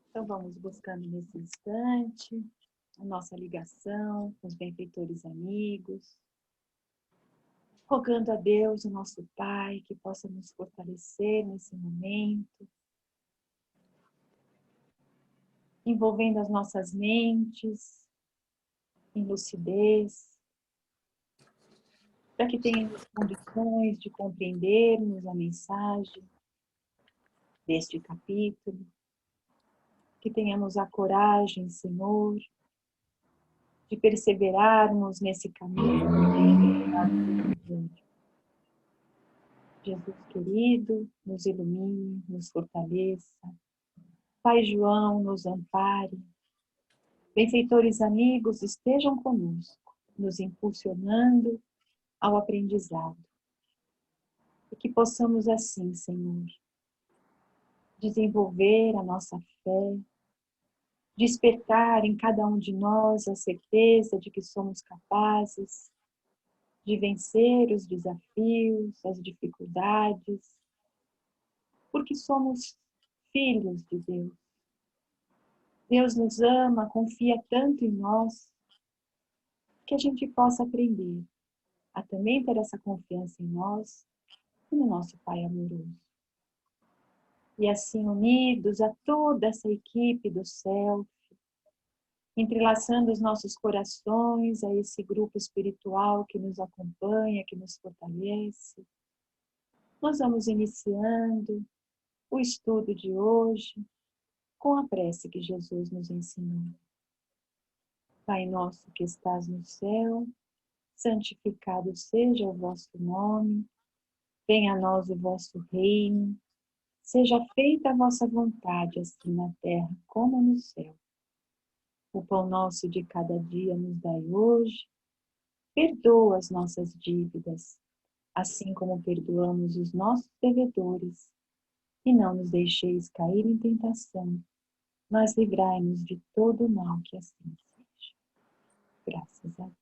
Então, vamos buscando nesse instante a nossa ligação com os benfeitores amigos, rogando a Deus, o nosso Pai, que possa nos fortalecer nesse momento, envolvendo as nossas mentes em lucidez, para que tenhamos condições de compreendermos a mensagem deste capítulo, que tenhamos a coragem, Senhor, de perseverarmos nesse caminho. Jesus querido, nos ilumine, nos fortaleça. Pai João, nos ampare. Benfeitores amigos, estejam conosco, nos impulsionando ao aprendizado. E que possamos assim, Senhor, desenvolver a nossa fé, despertar em cada um de nós a certeza de que somos capazes de vencer os desafios, as dificuldades, porque somos filhos de Deus. Deus nos ama, confia tanto em nós, que a gente possa aprender a também ter essa confiança em nós e no nosso Pai amoroso. E assim, unidos a toda essa equipe do céu, entrelaçando os nossos corações a esse grupo espiritual que nos acompanha, que nos fortalece, nós vamos iniciando o estudo de hoje com a prece que Jesus nos ensinou. Pai nosso que estás no céu, santificado seja o vosso nome, venha a nós o vosso reino, seja feita a vossa vontade, assim na terra como no céu. O pão nosso de cada dia nos dai hoje, perdoa as nossas dívidas, assim como perdoamos os nossos devedores, e não nos deixeis cair em tentação, mas livrai-nos de todo o mal, que assim seja. Graças a Deus.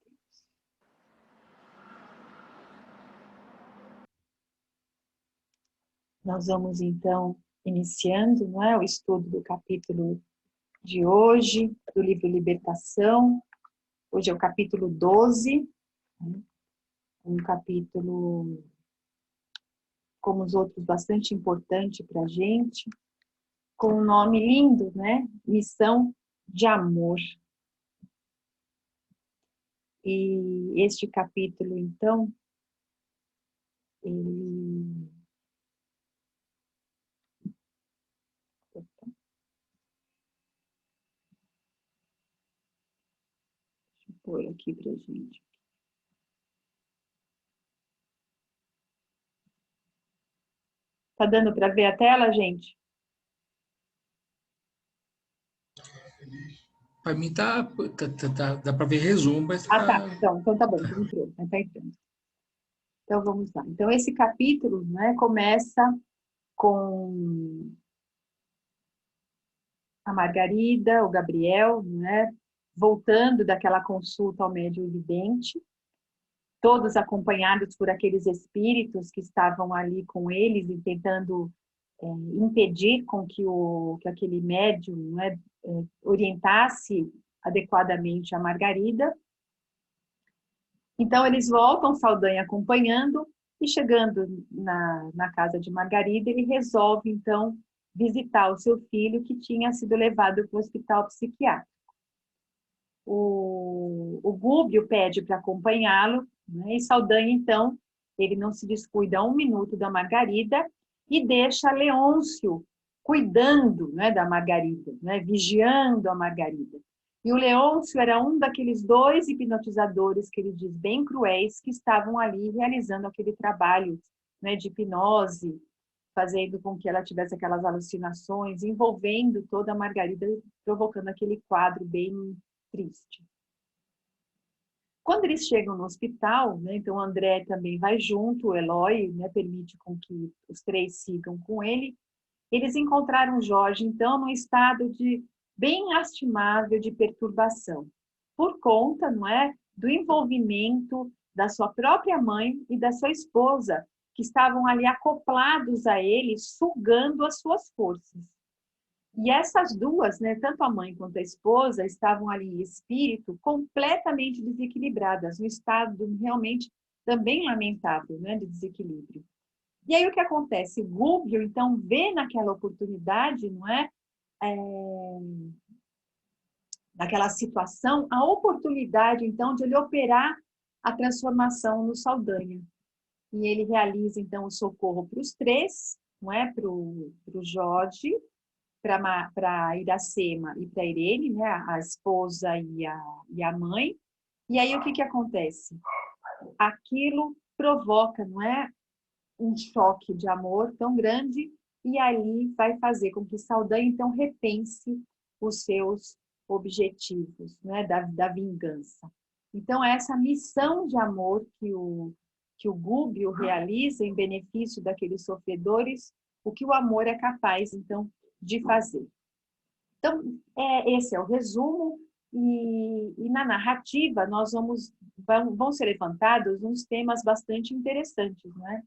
Nós vamos então iniciando, não é, o estudo do capítulo de hoje, do livro Libertação. Hoje é o capítulo 12, um capítulo, como os outros, bastante importante para a gente, com um nome lindo, né? Missão de amor. E este capítulo, então, ele... Deixa eu pôr aqui para a gente. Tá dando para ver a tela, gente? Para mim dá para ver resumo, mas Tá. Então tá bom, entrou, tá entrando. Então vamos lá. Então esse capítulo, né, começa com a Margarida, o Gabriel, né, voltando daquela consulta ao médium vidente, todos acompanhados por aqueles espíritos que estavam ali com eles e tentando impedir com que aquele médium, né, orientasse adequadamente a Margarida. Então eles voltam, Saldanha acompanhando, e chegando na casa de Margarida, ele resolve então visitar o seu filho que tinha sido levado para o hospital psiquiátrico. O Gúbio pede para acompanhá-lo, né, e Saldanha então, ele não se descuida um minuto da Margarida e deixa Leôncio cuidando, né, da Margarida, né, vigiando a Margarida. E o Leôncio era um daqueles 2 hipnotizadores, que ele diz, bem cruéis, que estavam ali realizando aquele trabalho, né, de hipnose, fazendo com que ela tivesse aquelas alucinações, envolvendo toda a Margarida, provocando aquele quadro bem triste. Quando eles chegam no hospital, né, então o André também vai junto, o Eloy, né, permite com que os 3 sigam com ele. Eles encontraram Jorge, então, num estado bem lastimável de perturbação, por conta, não é, do envolvimento da sua própria mãe e da sua esposa que estavam ali acoplados a ele, sugando as suas forças. E essas duas, né, tanto a mãe quanto a esposa, estavam ali em espírito completamente desequilibradas, um estado realmente também lamentável, né, de desequilíbrio. E aí o que acontece? Gubbio, então, vê naquela oportunidade, não é? Naquela situação, a oportunidade, então, de ele operar a transformação no Saldanha. E ele realiza, então, o socorro para os três, não é? Para o Jorge, para a Iracema e para a Irene, né? A esposa e a mãe. E aí, o que acontece? Aquilo provoca, não é? Um choque de amor tão grande, e ali vai fazer com que Saldanha, então, repense os seus objetivos, né, da vingança. Então, essa missão de amor que o Gubbio realiza em benefício daqueles sofredores, o que o amor é capaz, então, de fazer. Então, esse é o resumo, e na narrativa nós vão ser levantados uns temas bastante interessantes, não é?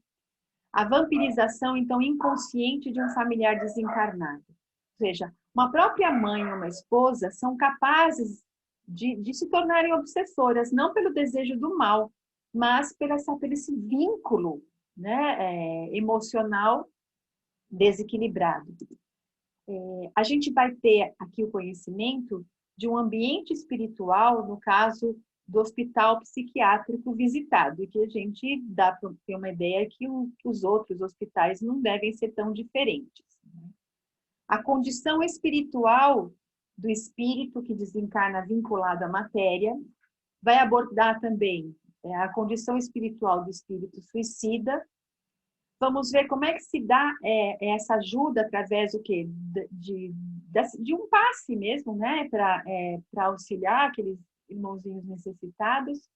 A vampirização, então, inconsciente de um familiar desencarnado. Ou seja, uma própria mãe ou uma esposa são capazes de se tornarem obsessoras, não pelo desejo do mal, mas por esse vínculo, né, emocional desequilibrado. A gente vai ter aqui o conhecimento de um ambiente espiritual, no caso do hospital psiquiátrico visitado, e que a gente dá para ter uma ideia que os outros hospitais não devem ser tão diferentes. A condição espiritual do espírito que desencarna vinculado à matéria vai abordar também a condição espiritual do espírito suicida. Vamos ver como é que se dá essa ajuda através do quê? De um passe mesmo, né? Para auxiliar aqueles irmãozinhos necessitados.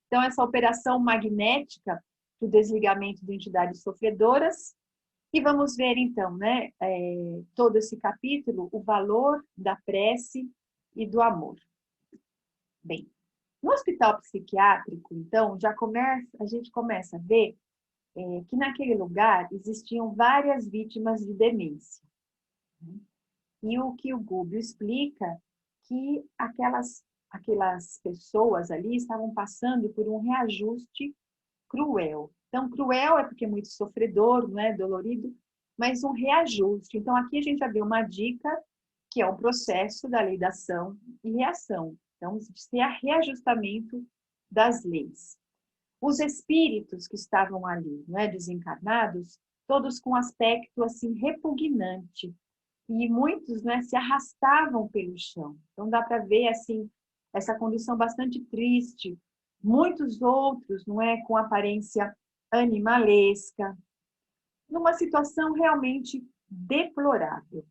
Então, essa operação magnética do desligamento de entidades sofredoras. E vamos ver, então, né, todo esse capítulo, o valor da prece e do amor. Bem, no hospital psiquiátrico, então, a gente começa a ver que naquele lugar existiam várias vítimas de demência. E o que o Gubbio explica que aquelas pessoas ali estavam passando por um reajuste cruel. Então, cruel é porque é muito sofredor, não é? Dolorido, mas um reajuste. Então, aqui a gente já vê uma dica, que é um processo da lei da ação e reação. Então, se há reajustamento das leis. Os espíritos que estavam ali, não é, desencarnados, todos com aspecto assim repugnante, e muitos, né, se arrastavam pelo chão. Então dá para ver assim essa condição bastante triste. Muitos outros, não é, com aparência animalesca, numa situação realmente deplorável.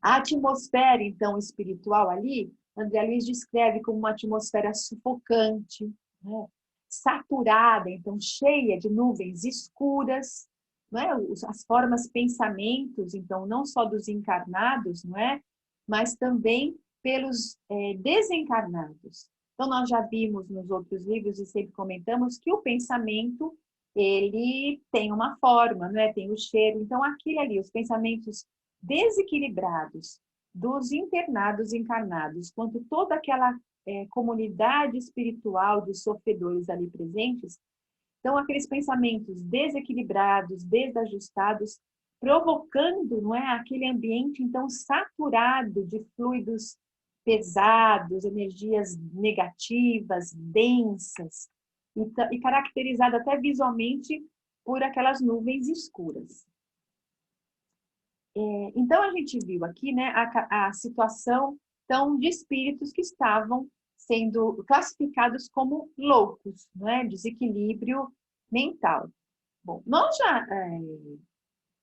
A atmosfera, então, espiritual ali, André Luiz descreve como uma atmosfera sufocante, né? Saturada, então cheia de nuvens escuras, não é? As formas pensamentos, então não só dos encarnados, não é? Mas também pelos desencarnados. Então nós já vimos nos outros livros e sempre comentamos que o pensamento ele tem uma forma, não é? Tem o cheiro. Então aquilo ali, os pensamentos desequilibrados dos internados encarnados, quanto toda aquela comunidade espiritual dos sofredores ali presentes, então aqueles pensamentos desequilibrados, desajustados, provocando, não é, aquele ambiente então saturado de fluidos pesados, energias negativas, densas, e caracterizado até visualmente por aquelas nuvens escuras. Então, a gente viu aqui, né, a situação então, de espíritos que estavam sendo classificados como loucos, né, desequilíbrio mental. Bom, nós já,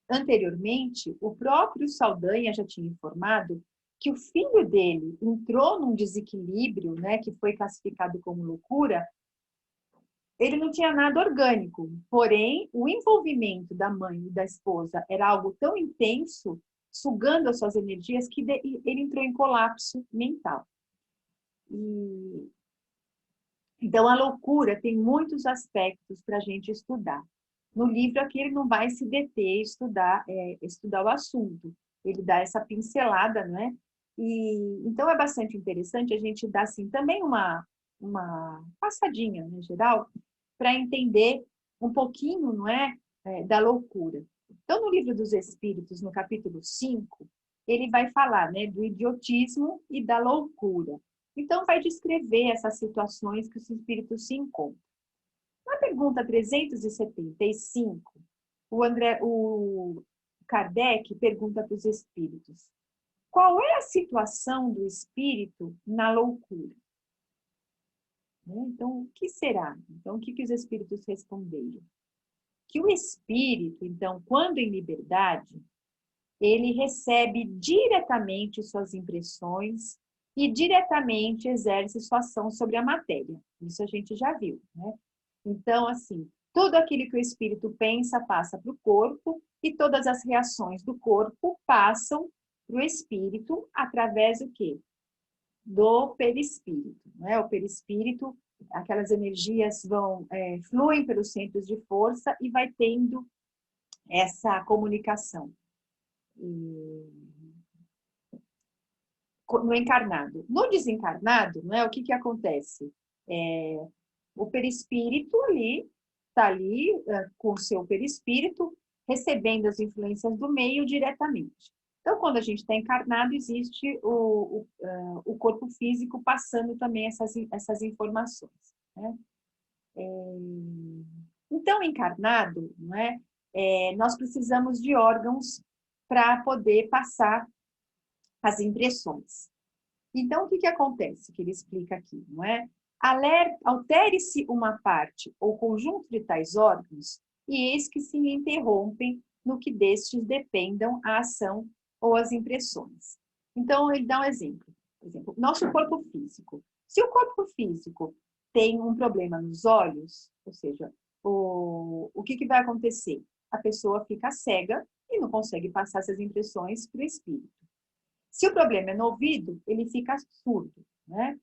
anteriormente, o próprio Saldanha já tinha informado que o filho dele entrou num desequilíbrio, né, que foi classificado como loucura. Ele não tinha nada orgânico, porém, o envolvimento da mãe e da esposa era algo tão intenso, sugando as suas energias, que ele entrou em colapso mental. Então, a loucura tem muitos aspectos para a gente estudar. No livro aqui ele não vai se deter estudar o assunto. Ele dá essa pincelada, né? E então é bastante interessante a gente dar assim também uma passadinha, né, geral, para entender um pouquinho, não é, da loucura. Então, no livro dos Espíritos, no capítulo 5, ele vai falar, né, do idiotismo e da loucura. Então, vai descrever essas situações que os espíritos se encontram. Na pergunta 375, o Kardec pergunta para os espíritos: qual é a situação do espírito na loucura? Então, o que será? Então, o que os espíritos responderam? Que o espírito, então, quando em liberdade, ele recebe diretamente suas impressões e diretamente exerce sua ação sobre a matéria. Isso a gente já viu, né? Então, assim, tudo aquilo que o espírito pensa passa para o corpo e todas as reações do corpo passam para o espírito através do quê? Do perispírito, né? O perispírito, aquelas energias fluem pelos centros de força e vai tendo essa comunicação no encarnado. No desencarnado, né, o que acontece? O perispírito está ali com o seu perispírito, recebendo as influências do meio diretamente. Então, quando a gente está encarnado, existe o corpo físico passando também essas informações, né? Então, encarnado, não é? Nós precisamos de órgãos para poder passar as impressões. Então, o que acontece? Que ele explica aqui, não é? Altere-se uma parte ou conjunto de tais órgãos, e eis que se interrompem no que destes dependam a ação ou as impressões. Então, ele dá um exemplo. Por exemplo, nosso corpo físico. Se o corpo físico tem um problema nos olhos, ou seja, o que vai acontecer? A pessoa fica cega e não consegue passar essas impressões para o espírito. Se o problema é no ouvido, ele fica surdo, né?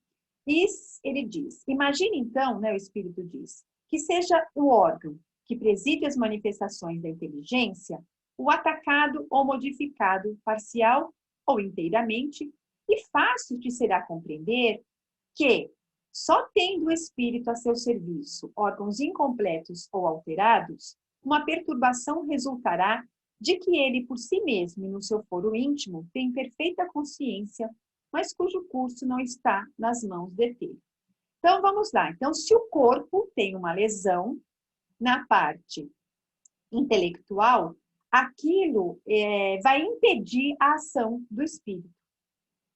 E ele diz, imagine então, né, o espírito diz, que seja o órgão que preside as manifestações da inteligência, o atacado ou modificado parcial ou inteiramente, e fácil te será compreender que, só tendo o espírito a seu serviço órgãos incompletos ou alterados, uma perturbação resultará de que ele, por si mesmo e no seu foro íntimo, tem perfeita consciência, mas cujo curso não está nas mãos de ter. Então, vamos lá. Então, se o corpo tem uma lesão na parte intelectual, aquilo vai impedir a ação do espírito.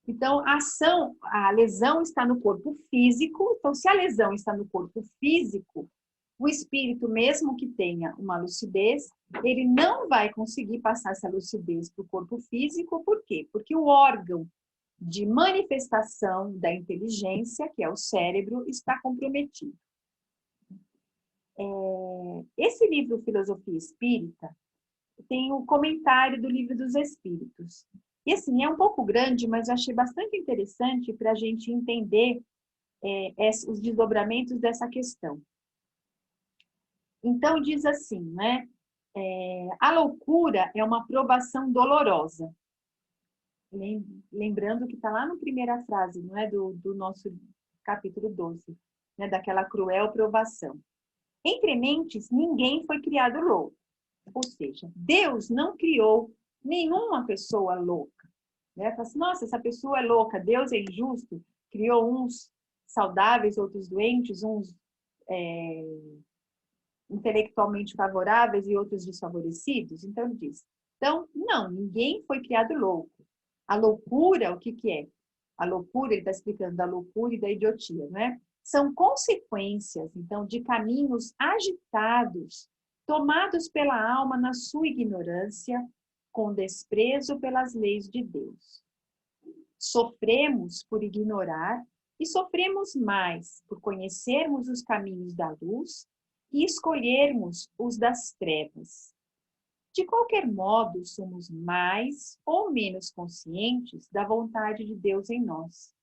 Então, a lesão está no corpo físico. Então, se a lesão está no corpo físico, o espírito, mesmo que tenha uma lucidez, ele não vai conseguir passar essa lucidez para o corpo físico. Por quê? Porque o órgão de manifestação da inteligência, que é o cérebro, está comprometido. Esse livro, Filosofia Espírita, tem o comentário do Livro dos Espíritos. E assim, é um pouco grande, mas eu achei bastante interessante para a gente entender os desdobramentos dessa questão. Então, diz assim, né? A loucura é uma provação dolorosa. Lembrando que está lá na primeira frase, não é? Do nosso capítulo 12, né? Daquela cruel provação. Entre mentes, ninguém foi criado louco. Ou seja, Deus não criou nenhuma pessoa louca. Né? Fala assim, nossa, essa pessoa é louca, Deus é injusto, criou uns saudáveis, outros doentes, uns intelectualmente favoráveis e outros desfavorecidos. Então, ele diz, então, não, ninguém foi criado louco. A loucura, o que é? A loucura, ele está explicando da loucura e da idiotia, né? São consequências, então, de caminhos agitados, tomados pela alma na sua ignorância, com desprezo pelas leis de Deus. Sofremos por ignorar e sofremos mais por conhecermos os caminhos da luz e escolhermos os das trevas. De qualquer modo, somos mais ou menos conscientes da vontade de Deus em nós.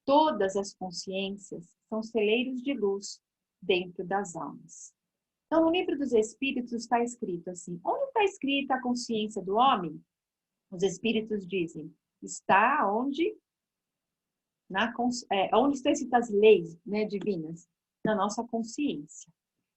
Todas as consciências são celeiros de luz dentro das almas. Então, no livro dos Espíritos está escrito assim, onde está escrita a consciência do homem? Os Espíritos dizem, está onde onde estão escritas as leis, né, divinas? Na nossa consciência.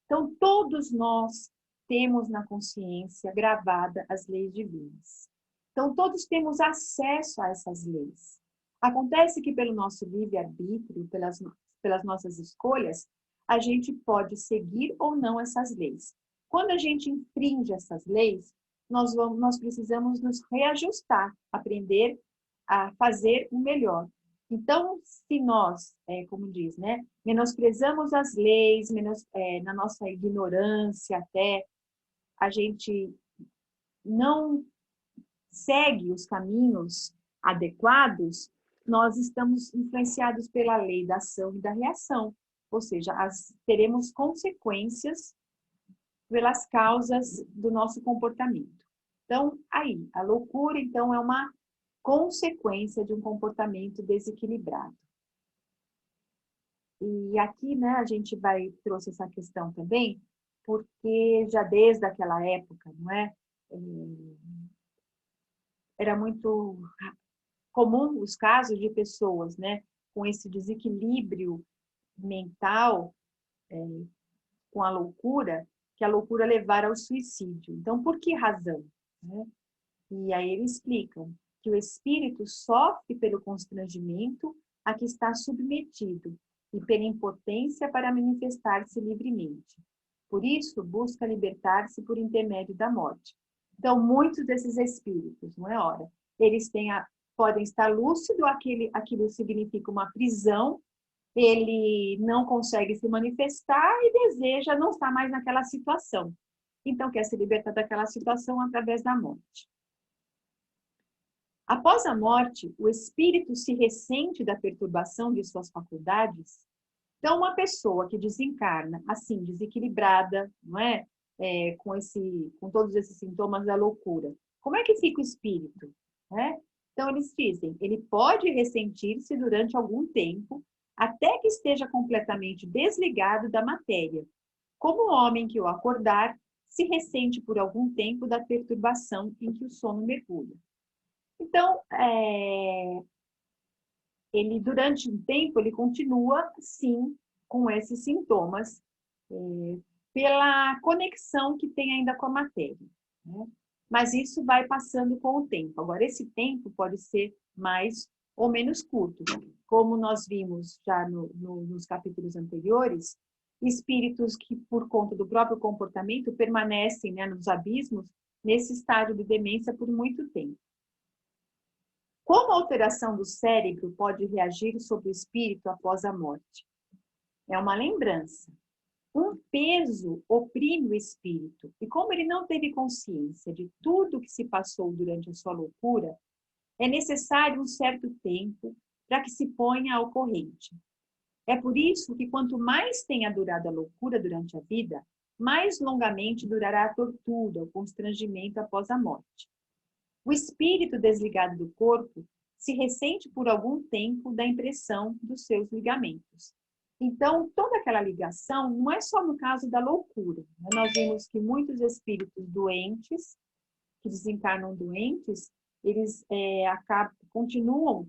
Então, todos nós temos na consciência gravada as leis divinas. Então, todos temos acesso a essas leis. Acontece que pelo nosso livre-arbítrio, pelas nossas escolhas, a gente pode seguir ou não essas leis. Quando a gente infringe essas leis, nós precisamos nos reajustar, aprender a fazer o melhor. Então, se nós, como diz, né, menosprezamos as leis, na nossa ignorância até, a gente não segue os caminhos adequados, nós estamos influenciados pela lei da ação e da reação. Ou seja, teremos consequências pelas causas do nosso comportamento. Então, aí, a loucura, então, é uma consequência de um comportamento desequilibrado. E aqui, né, a gente trouxe essa questão também, porque já desde aquela época, não é? Era muito comum os casos de pessoas, né, com esse desequilíbrio mental, com a loucura, que a loucura levara ao suicídio. Então, por que razão? Né? E aí eles explicam que o espírito sofre pelo constrangimento a que está submetido e pela impotência para manifestar-se livremente. Por isso, busca libertar-se por intermédio da morte. Então, muitos desses espíritos, não é hora, eles podem estar lúcido, aquilo significa uma prisão, ele não consegue se manifestar e deseja não estar mais naquela situação. Então, quer se libertar daquela situação através da morte. Após a morte, o espírito se ressente da perturbação de suas faculdades. Então, uma pessoa que desencarna, assim, desequilibrada, não é? Com todos esses sintomas da loucura, como é que fica o espírito? Né? Então, eles dizem, ele pode ressentir-se durante algum tempo, até que esteja completamente desligado da matéria. Como o homem que, ao acordar, se ressente por algum tempo da perturbação em que o sono mergulha. Então, ele, durante um tempo, ele continua, sim, com esses sintomas, pela conexão que tem ainda com a matéria. Né? Mas isso vai passando com o tempo. Agora, esse tempo pode ser mais ou menos curto. Como nós vimos já nos capítulos anteriores, espíritos que, por conta do próprio comportamento, permanecem, né, nos abismos, nesse estágio de demência por muito tempo. Como a alteração do cérebro pode reagir sobre o espírito após a morte? É uma lembrança. Um peso oprime o espírito. E como ele não teve consciência de tudo que se passou durante a sua loucura, é necessário um certo tempo para que se ponha ao corrente. É por isso que quanto mais tenha durado a loucura durante a vida, mais longamente durará a tortura, o constrangimento após a morte. O espírito desligado do corpo se ressente por algum tempo da impressão dos seus ligamentos. Então, toda aquela ligação não é só no caso da loucura. Nós vimos que muitos espíritos doentes, que desencarnam doentes, eles continuam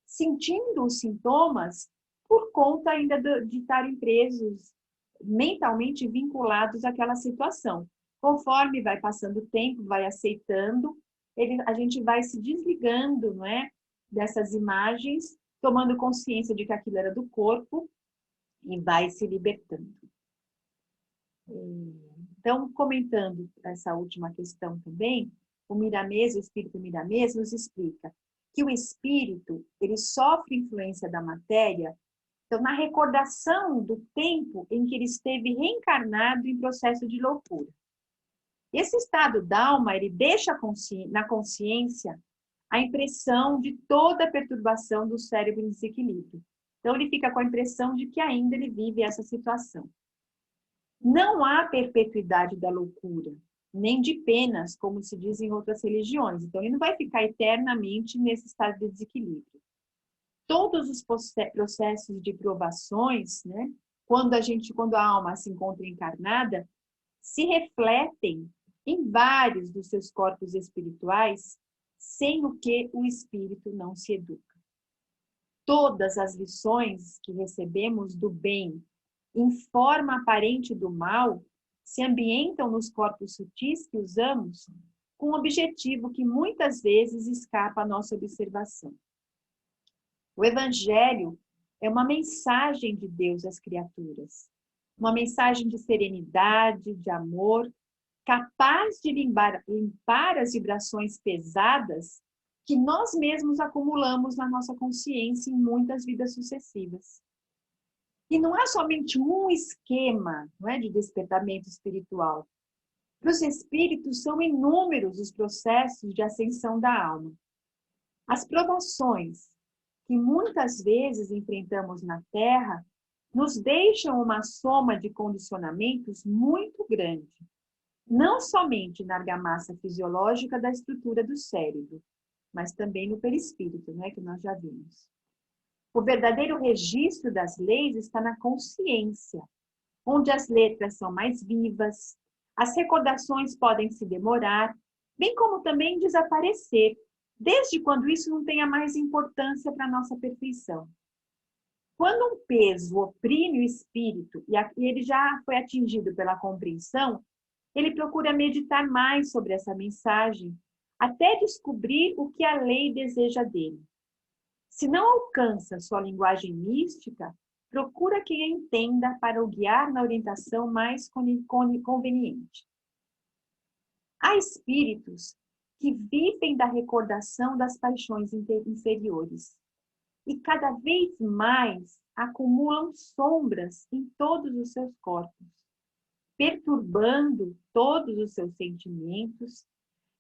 sentindo os sintomas por conta ainda de estarem presos, mentalmente vinculados àquela situação. Conforme vai passando o tempo, vai aceitando, a gente vai se desligando, não é, dessas imagens, tomando consciência de que aquilo era do corpo e vai se libertando. Então, comentando essa última questão também, o espírito Miramês nos explica que o espírito, ele sofre influência da matéria, então, na recordação do tempo em que ele esteve reencarnado em processo de loucura. Esse estado d'alma, ele deixa na consciência a impressão de toda a perturbação do cérebro em desequilíbrio. Então, ele fica com a impressão de que ainda ele vive essa situação. Não há perpetuidade da loucura, nem de penas, como se diz em outras religiões. Então, ele não vai ficar eternamente nesse estado de desequilíbrio. Todos os processos de provações, né, quando a alma se encontra encarnada, se refletem em vários dos seus corpos espirituais, sem o que o espírito não se educa. Todas as lições que recebemos do bem em forma aparente do mal se ambientam nos corpos sutis que usamos com um objetivo que muitas vezes escapa à nossa observação. O Evangelho é uma mensagem de Deus às criaturas, uma mensagem de serenidade, de amor, capaz de limpar as vibrações pesadas que nós mesmos acumulamos na nossa consciência em muitas vidas sucessivas. E não há somente um esquema, não é, de despertamento espiritual. Para os espíritos, são inúmeros os processos de ascensão da alma. As provações que muitas vezes enfrentamos na Terra nos deixam uma soma de condicionamentos muito grande, não somente na argamassa fisiológica da estrutura do cérebro, mas também no perispírito, né, que nós já vimos. O verdadeiro registro das leis está na consciência, onde as letras são mais vivas, as recordações podem se demorar, bem como também desaparecer, desde quando isso não tenha mais importância para a nossa perfeição. Quando um peso oprime o espírito e ele já foi atingido pela compreensão, ele procura meditar mais sobre essa mensagem, até descobrir o que a lei deseja dele. Se não alcança sua linguagem mística, procura quem a entenda para o guiar na orientação mais conveniente. Há espíritos que vivem da recordação das paixões inferiores e cada vez mais acumulam sombras em todos os seus corpos, perturbando todos os seus sentimentos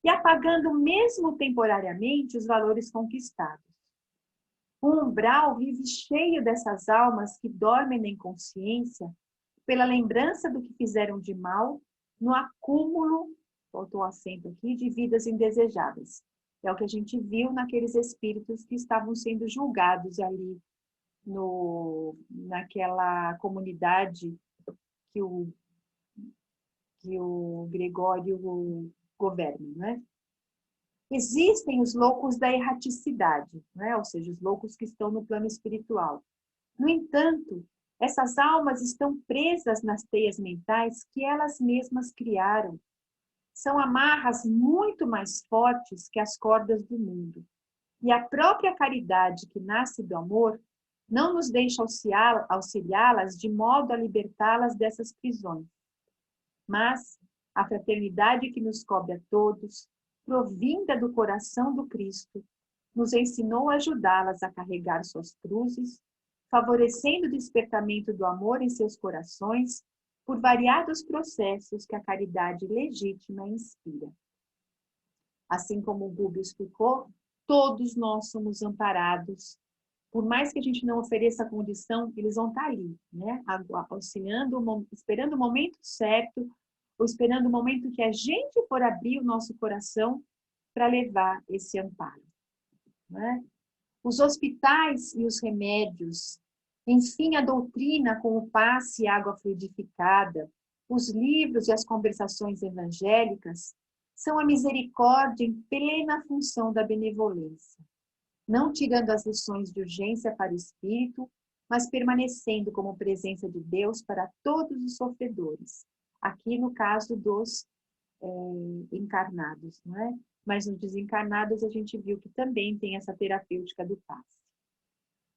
e apagando mesmo temporariamente os valores conquistados. O umbral vive cheio dessas almas que dormem na inconsciência pela lembrança do que fizeram de mal no acúmulo, faltou acento aqui, de vidas indesejáveis. É o que a gente viu naqueles espíritos que estavam sendo julgados ali naquela comunidade que o Gregório governa, né? Existem os loucos da erraticidade, né? Ou seja, os loucos que estão no plano espiritual. No entanto, essas almas estão presas nas teias mentais que elas mesmas criaram. São amarras muito mais fortes que as cordas do mundo. E a própria caridade que nasce do amor não nos deixa auxiliá-las de modo a libertá-las dessas prisões. Mas a fraternidade que nos cobre a todos, provinda do coração do Cristo, nos ensinou a ajudá-las a carregar suas cruzes, favorecendo o despertamento do amor em seus corações por variados processos que a caridade legítima inspira. Assim como o Gubbio explicou, todos nós somos amparados. Por mais que a gente não ofereça a condição, eles vão estar ali, né? Auxiliando, esperando o momento certo, ou esperando o momento que a gente for abrir o nosso coração para levar esse amparo, né? Os hospitais e os remédios, enfim, a doutrina com o passe e água fluidificada, os livros e as conversações evangélicas são a misericórdia em plena função da benevolência, não tirando as lições de urgência para o espírito, mas permanecendo como presença de Deus para todos os sofredores. Aqui no caso dos encarnados, não é? Mas nos desencarnados a gente viu que também tem essa terapêutica do passe.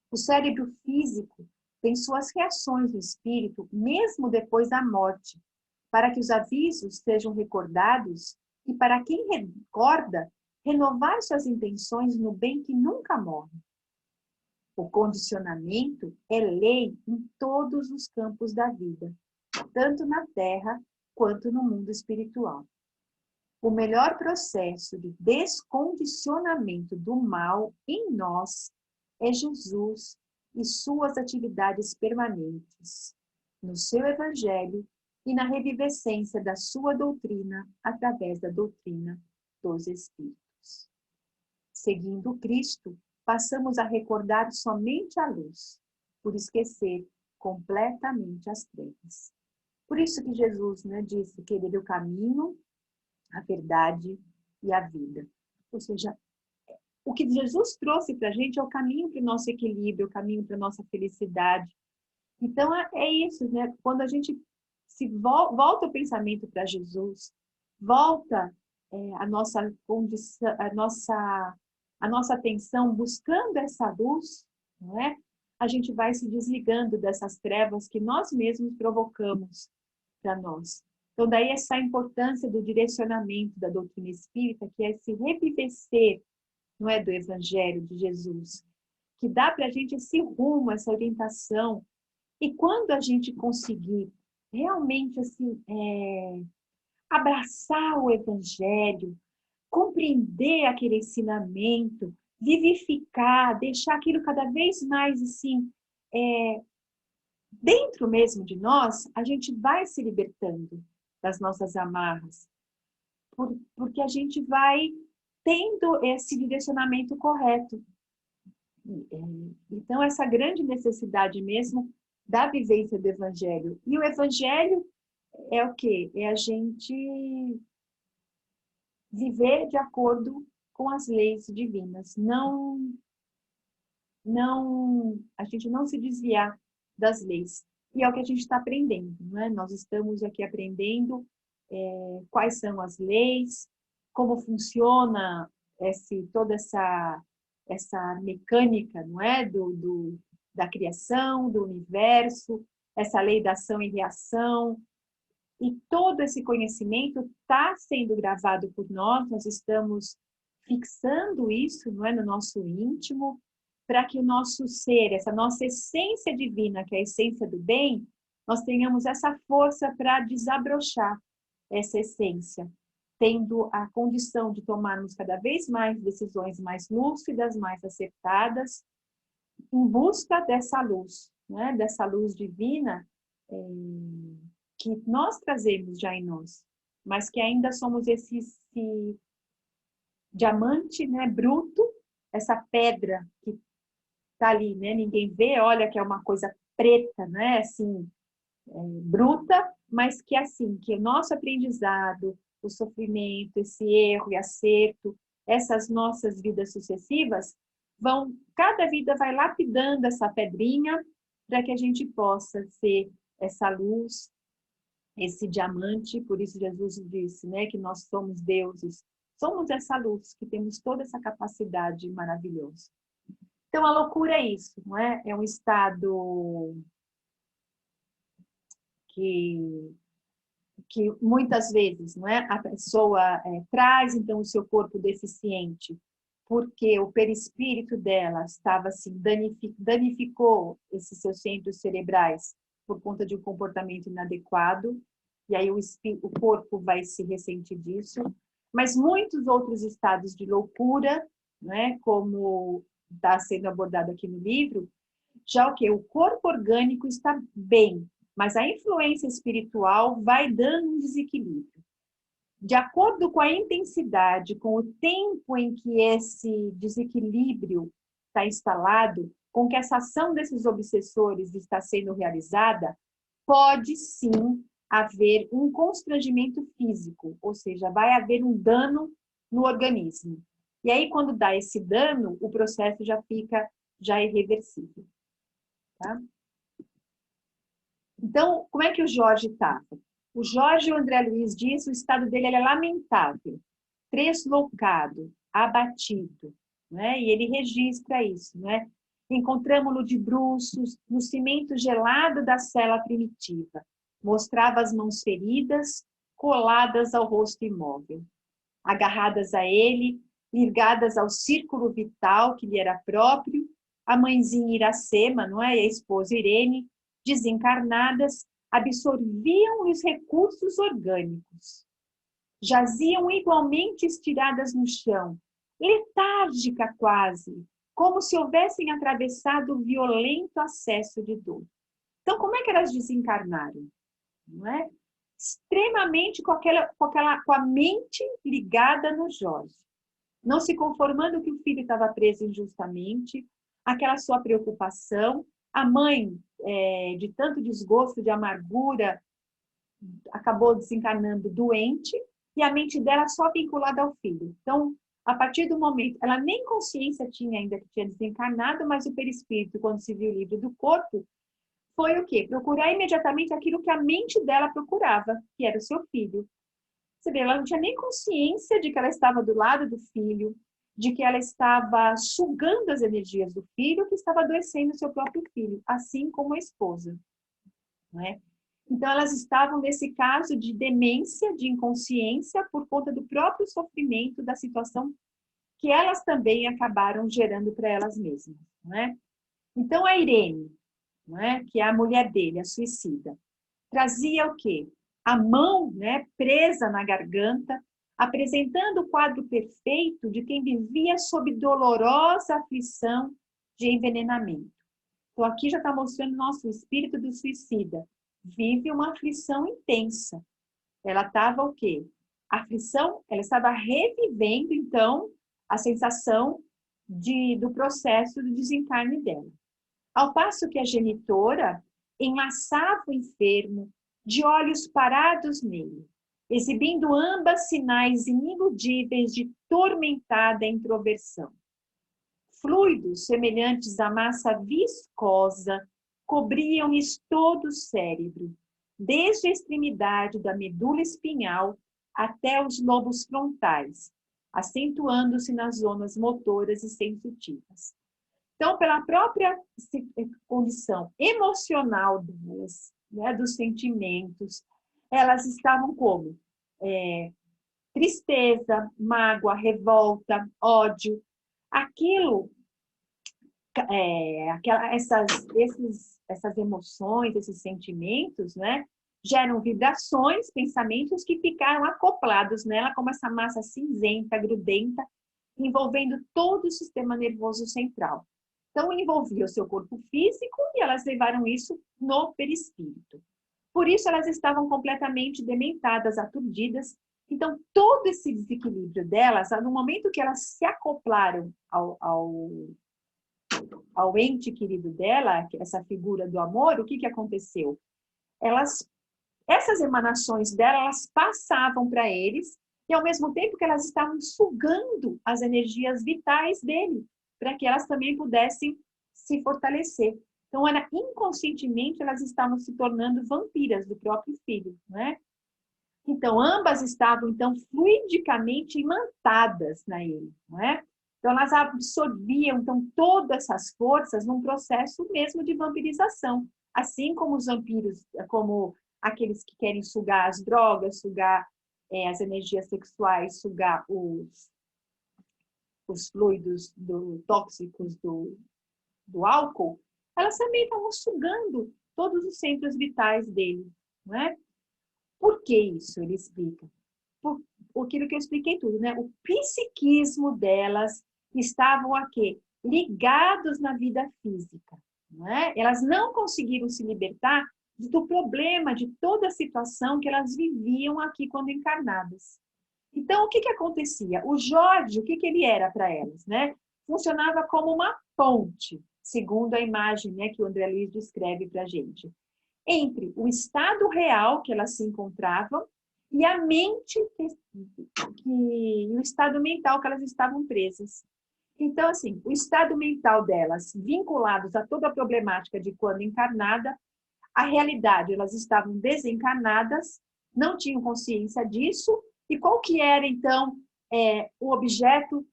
O cérebro físico tem suas reações no espírito, mesmo depois da morte, para que os avisos sejam recordados e para quem recorda, renovar suas intenções no bem que nunca morre. O condicionamento é lei em todos os campos da vida, tanto na Terra quanto no mundo espiritual. O melhor processo de descondicionamento do mal em nós é Jesus e suas atividades permanentes, no seu Evangelho e na revivescência da sua doutrina através da doutrina dos Espíritos. Seguindo Cristo, passamos a recordar somente a luz, por esquecer completamente as trevas. Por isso que Jesus, né, disse que ele é o caminho, a verdade e a vida. Ou seja, o que Jesus trouxe para a gente é o caminho para o nosso equilíbrio, o caminho para a nossa felicidade. Então, é isso, né? Quando a gente volta o pensamento para Jesus, volta a nossa condição, a nossa atenção buscando essa luz, não é? A gente vai se desligando dessas trevas que nós mesmos provocamos para nós. Então, daí essa importância do direcionamento da doutrina espírita, que é esse revivecer, não é, do Evangelho de Jesus, que dá para a gente esse rumo, essa orientação. E quando a gente conseguir realmente assim, abraçar o Evangelho, compreender aquele ensinamento, vivificar, deixar aquilo cada vez mais assim, dentro mesmo de nós, a gente vai se libertando das nossas amarras, porque a gente vai tendo esse direcionamento correto. Então, essa grande necessidade mesmo da vivência do Evangelho. E o Evangelho é o quê? É a gente viver de acordo com as leis divinas. A gente não se desviar das leis. E é o que a gente está aprendendo, não é? Nós estamos aqui aprendendo quais são as leis, como funciona toda essa mecânica, não é? Da criação, do universo, essa lei da ação e reação. E todo esse conhecimento está sendo gravado por nós estamos fixando isso, não é, no nosso íntimo, para que o nosso ser, essa nossa essência divina, que é a essência do bem, nós tenhamos essa força para desabrochar essa essência, tendo a condição de tomarmos cada vez mais decisões mais lúcidas, mais acertadas, em busca dessa luz, né? Dessa luz divina que nós trazemos já em nós, mas que ainda somos esse diamante, né, bruto, essa pedra que está ali, né? Ninguém vê, olha que é uma coisa preta, né? Assim, bruta, mas que assim, que o nosso aprendizado, o sofrimento, esse erro e acerto, essas nossas vidas sucessivas, cada vida vai lapidando essa pedrinha para que a gente possa ser essa luz, esse diamante. Por isso Jesus disse, né, que nós somos deuses, somos essa luz, que temos toda essa capacidade maravilhosa. Então a loucura é isso, não é? É um estado que muitas vezes, não é? A pessoa traz então o seu corpo deficiente porque o perispírito dela estava assim, danificou esses seus centros cerebrais por conta de um comportamento inadequado, e aí o corpo vai se ressentir disso. Mas muitos outros estados de loucura, né, como está sendo abordado aqui no livro, já o que? O corpo orgânico está bem, mas a influência espiritual vai dando um desequilíbrio. De acordo com a intensidade, com o tempo em que esse desequilíbrio está instalado, com que essa ação desses obsessores está sendo realizada, pode sim haver um constrangimento físico, ou seja, vai haver um dano no organismo. E aí, quando dá esse dano, o processo já fica irreversível. Tá? Então, como é que o Jorge estava? O Jorge, o André Luiz diz, o estado dele é lamentável, deslocado, abatido, né? E ele registra isso, né? Encontramos-lo de bruços, no cimento gelado da cela primitiva. Mostrava as mãos feridas, coladas ao rosto imóvel. Agarradas a ele, ligadas ao círculo vital que lhe era próprio, a mãezinha Iracema, não é? E a esposa Irene, desencarnadas, absorviam os recursos orgânicos. Jaziam igualmente estiradas no chão, letárgica quase, como se houvessem atravessado violento acesso de dor. Então, como é que elas desencarnaram? Não é? Extremamente com a mente ligada no Jorge. Não se conformando que o filho estava preso injustamente, aquela sua preocupação, A mãe, de tanto desgosto, de amargura, acabou desencarnando doente e a mente dela só vinculada ao filho. Então, a partir do momento, ela nem consciência tinha ainda que tinha desencarnado, mas o perispírito, quando se viu livre do corpo, foi o quê? Procurar imediatamente aquilo que a mente dela procurava, que era o seu filho. Você vê, ela não tinha nem consciência de que ela estava do lado do filho, de que ela estava sugando as energias do filho, que estava adoecendo o seu próprio filho, assim como a esposa. Não é? Então, elas estavam nesse caso de demência, de inconsciência, por conta do próprio sofrimento da situação que elas também acabaram gerando para elas mesmas. Não é? Então, a Irene, não é? Que é a mulher dele, a suicida, trazia o quê? A mão, né, presa na garganta, apresentando o quadro perfeito de quem vivia sob dolorosa aflição de envenenamento. Então, aqui já está mostrando nosso espírito do suicida. Vive uma aflição intensa. Ela estava o quê? A aflição, ela estava revivendo, então, a sensação do processo do desencarne dela. Ao passo que a genitora enlaçava o enfermo, de olhos parados nele, exibindo ambas sinais iniludíveis de tormentada introversão. Fluidos semelhantes à massa viscosa cobriam-lhes todo o cérebro, desde a extremidade da medula espinhal até os lobos frontais, acentuando-se nas zonas motoras e sensitivas. Então, pela própria condição emocional delas, né, dos sentimentos, elas estavam como? Tristeza, mágoa, revolta, ódio. Aquilo, essas emoções, esses sentimentos, né, geram vibrações, pensamentos que ficaram acoplados nela como essa massa cinzenta, grudenta, envolvendo todo o sistema nervoso central. Então, envolvia o seu corpo físico e elas levaram isso no perispírito. Por isso, elas estavam completamente dementadas, aturdidas. Então, todo esse desequilíbrio delas, no momento que elas se acoplaram ao ente querido dela, essa figura do amor, o que aconteceu? Essas emanações dela, elas passavam para eles e, ao mesmo tempo que elas estavam sugando as energias vitais dele, para que elas também pudessem se fortalecer. Então, inconscientemente, elas estavam se tornando vampiras do próprio filho, né? Então, ambas estavam, então, fluidicamente imantadas na ele, não é? Então, elas absorviam, então, todas essas forças num processo mesmo de vampirização. Assim como os vampiros, como aqueles que querem sugar as drogas, sugar as energias sexuais, sugar os fluidos tóxicos do álcool, elas também estavam sugando todos os centros vitais dele, não é? Por que isso? Ele explica. Por aquilo que eu expliquei tudo, né? O psiquismo delas estavam a quê? Ligados na vida física, não é? Elas não conseguiram se libertar do problema, de toda a situação que elas viviam aqui quando encarnadas. Então, o que acontecia? O Jorge, o que ele era para elas, né? Funcionava como uma ponte, segundo a imagem, né, que o André Luiz descreve para a gente, entre o estado real que elas se encontravam e a mente e o estado mental que elas estavam presas. Então, assim, o estado mental delas, vinculados a toda a problemática de quando encarnada, a realidade, elas estavam desencarnadas, não tinham consciência disso, e qual que era, então, o objeto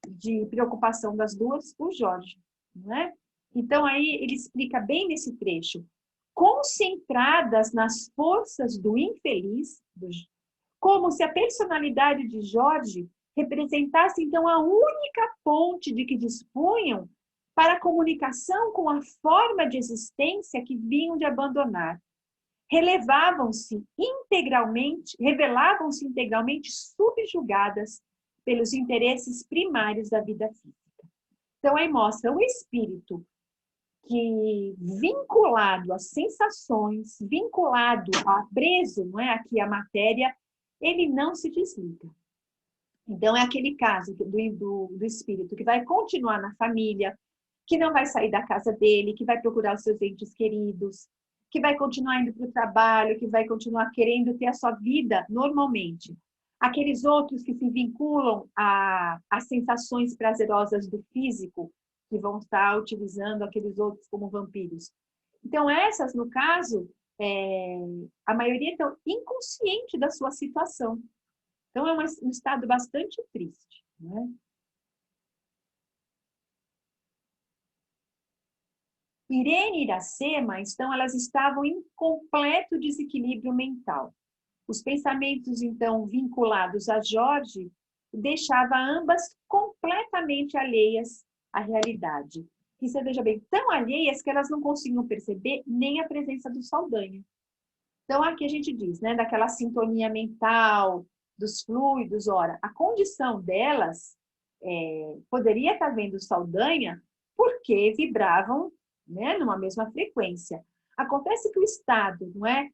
de preocupação das duas? O Jorge, não é? Então, aí ele explica bem nesse trecho, concentradas nas forças do infeliz, como se a personalidade de Jorge representasse, então, a única ponte de que dispunham para a comunicação com a forma de existência que vinham de abandonar. Revelavam-se integralmente subjugadas pelos interesses primários da vida física. Então, aí mostra o espírito que, vinculado às sensações, vinculado preso, não é, aqui a matéria, ele não se desliga. Então, é aquele caso do espírito que vai continuar na família, que não vai sair da casa dele, que vai procurar os seus entes queridos, que vai continuar indo para o trabalho, que vai continuar querendo ter a sua vida normalmente. Aqueles outros que se vinculam às sensações prazerosas do físico, que vão estar utilizando aqueles outros como vampiros. Então, essas, no caso, a maioria estão inconsciente da sua situação. Então, é um estado bastante triste, né? Irene e Iracema, então, elas estavam em completo desequilíbrio mental. Os pensamentos, então, vinculados a Jorge, deixava ambas completamente alheias à realidade. E você veja bem, tão alheias que elas não conseguiam perceber nem a presença do Saldanha. Então, aqui a gente diz, né, daquela sintonia mental, dos fluidos, ora, a condição delas poderia estar vendo o Saldanha porque vibravam, né, numa mesma frequência. Acontece que o estado, não é,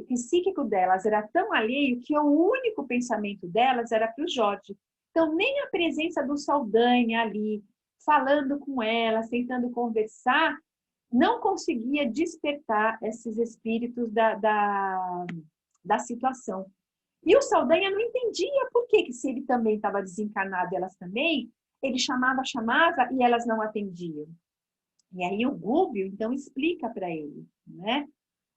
psíquico delas era tão alheio que o único pensamento delas era para o Jorge. Então, nem a presença do Saldanha ali, falando com elas, tentando conversar, não conseguia despertar esses espíritos da situação. E o Saldanha não entendia por que se ele também estava desencarnado, elas também, ele chamava e elas não atendiam. E aí o Gúbio, então, explica para ele, né?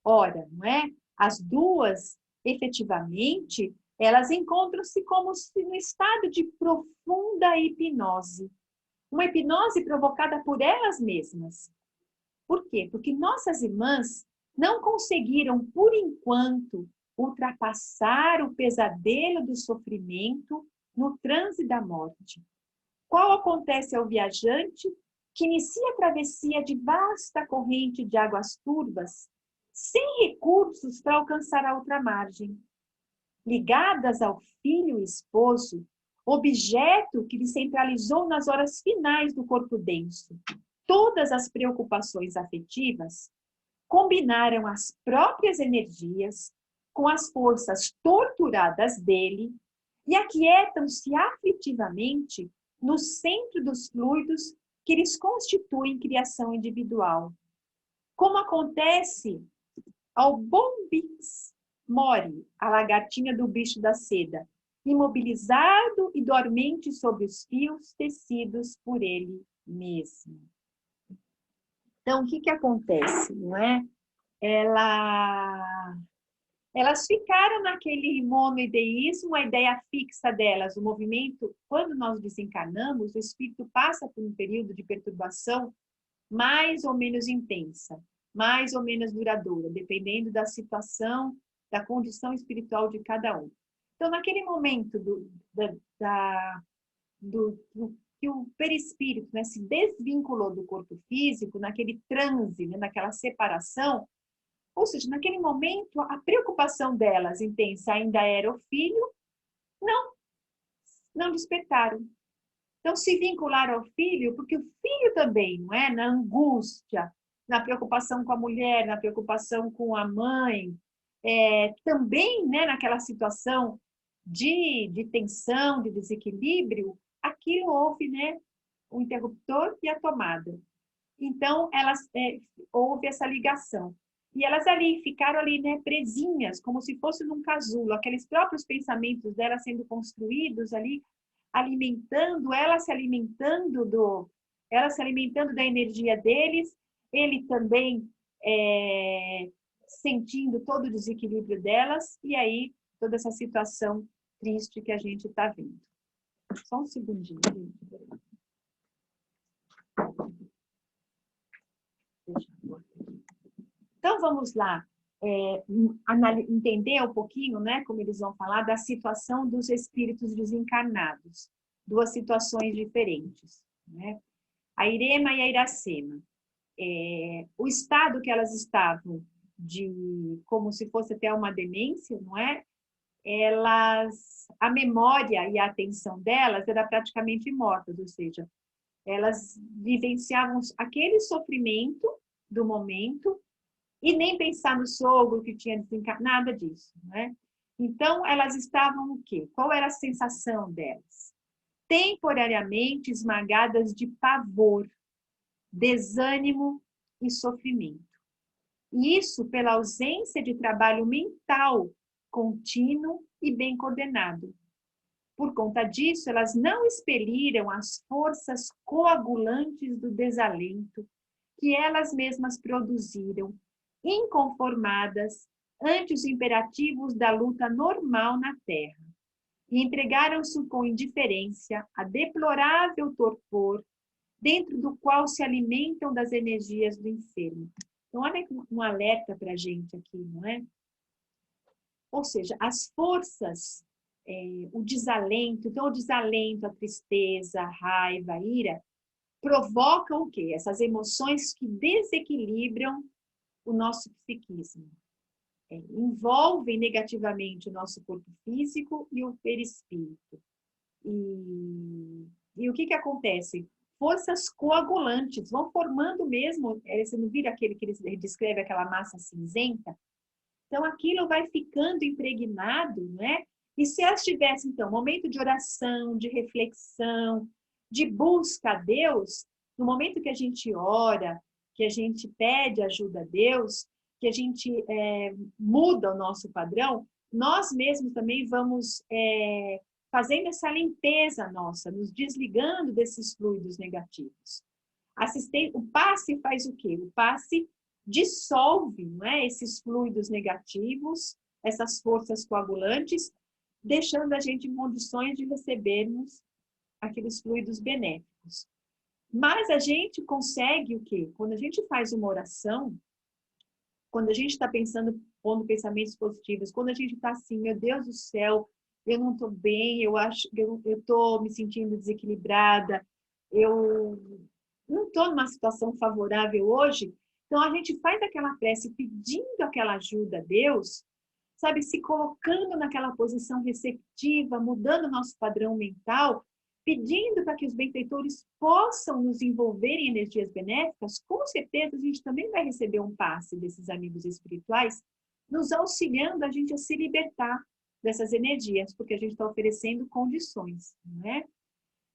Ora, não é? As duas, efetivamente, elas encontram-se como se no estado de profunda hipnose. Uma hipnose provocada por elas mesmas. Por quê? Porque nossas irmãs não conseguiram, por enquanto, ultrapassar o pesadelo do sofrimento no transe da morte. Qual acontece ao viajante que inicia a travessia de vasta corrente de águas turvas, sem recursos para alcançar a outra margem. Ligadas ao filho e esposo, objeto que lhe centralizou nas horas finais do corpo denso, todas as preocupações afetivas, combinaram as próprias energias com as forças torturadas dele e aquietam-se aflitivamente no centro dos fluidos que lhes constituem criação individual. Como acontece ao Bombix Mori, a lagartinha do bicho da seda, imobilizado e dormente sobre os fios tecidos por ele mesmo. Então, o que acontece, não é? Elas ficaram naquele monoideísmo, a ideia fixa delas, o movimento, quando nós desencarnamos, o espírito passa por um período de perturbação mais ou menos intensa, mais ou menos duradoura, dependendo da situação, da condição espiritual de cada um. Então, naquele momento que o perispírito, né, se desvinculou do corpo físico, naquele transe, né, naquela separação, ou seja, naquele momento, a preocupação delas intensa ainda era o filho, não despertaram. Então, se vincularam ao filho, porque o filho também, não é? Na angústia, na preocupação com a mulher, na preocupação com a mãe, também, né, naquela situação de tensão, de desequilíbrio, aquilo houve, né, o interruptor e a tomada. Então, houve essa ligação. E elas ali, ficaram ali, né, presinhas, como se fosse num casulo, aqueles próprios pensamentos delas sendo construídos ali, elas se alimentando da energia deles, ele também sentindo todo o desequilíbrio delas, e aí toda essa situação triste que a gente está vendo. Só um segundinho, gente. Então, vamos lá, entender um pouquinho, né, como eles vão falar, da situação dos espíritos desencarnados. Duas situações diferentes, né? A Irema e a Iracema. O estado que elas estavam, como se fosse até uma demência, não é? A memória e a atenção delas era praticamente mortas, ou seja, elas vivenciavam aquele sofrimento do momento e nem pensar no sogro que tinha desencarnado, nada disso, né? Então, elas estavam o quê? Qual era a sensação delas? Temporariamente esmagadas de pavor, desânimo e sofrimento. E isso pela ausência de trabalho mental contínuo e bem coordenado. Por conta disso, elas não expeliram as forças coagulantes do desalento que elas mesmas produziram, inconformadas ante os imperativos da luta normal na Terra, e entregaram-se com indiferença a deplorável torpor, dentro do qual se alimentam das energias do enfermo. Então, olha um alerta para a gente aqui, não é? Ou seja, as forças, o desalento, então o desalento, a tristeza, a raiva, a ira, provocam o quê? Essas emoções que desequilibram o nosso psiquismo. Envolvem negativamente o nosso corpo físico e o perispírito. E o que acontece? Forças coagulantes vão formando mesmo, você não vira aquele que ele descreve, aquela massa cinzenta? Então, aquilo vai ficando impregnado, né? E se elas tivessem, então, momento de oração, de reflexão, de busca a Deus, no momento que a gente ora, que a gente pede ajuda a Deus, que a gente muda o nosso padrão, nós mesmos também vamos fazendo essa limpeza nossa, nos desligando desses fluidos negativos. O passe faz o quê? O passe dissolve, não é, esses fluidos negativos, essas forças coagulantes, deixando a gente em condições de recebermos aqueles fluidos benéficos. Mas a gente consegue o quê? Quando a gente faz uma oração, quando a gente está pondo pensamentos positivos, quando a gente está assim, meu Deus do céu, eu não estou bem, eu acho que eu estou me sentindo desequilibrada, eu não estou numa situação favorável hoje. Então, a gente faz aquela prece pedindo aquela ajuda a Deus, sabe, se colocando naquela posição receptiva, mudando o nosso padrão mental, pedindo para que os benfeitores possam nos envolver em energias benéficas. Com certeza, a gente também vai receber um passe desses amigos espirituais, nos auxiliando a gente a se libertar dessas energias, porque a gente está oferecendo condições, não é?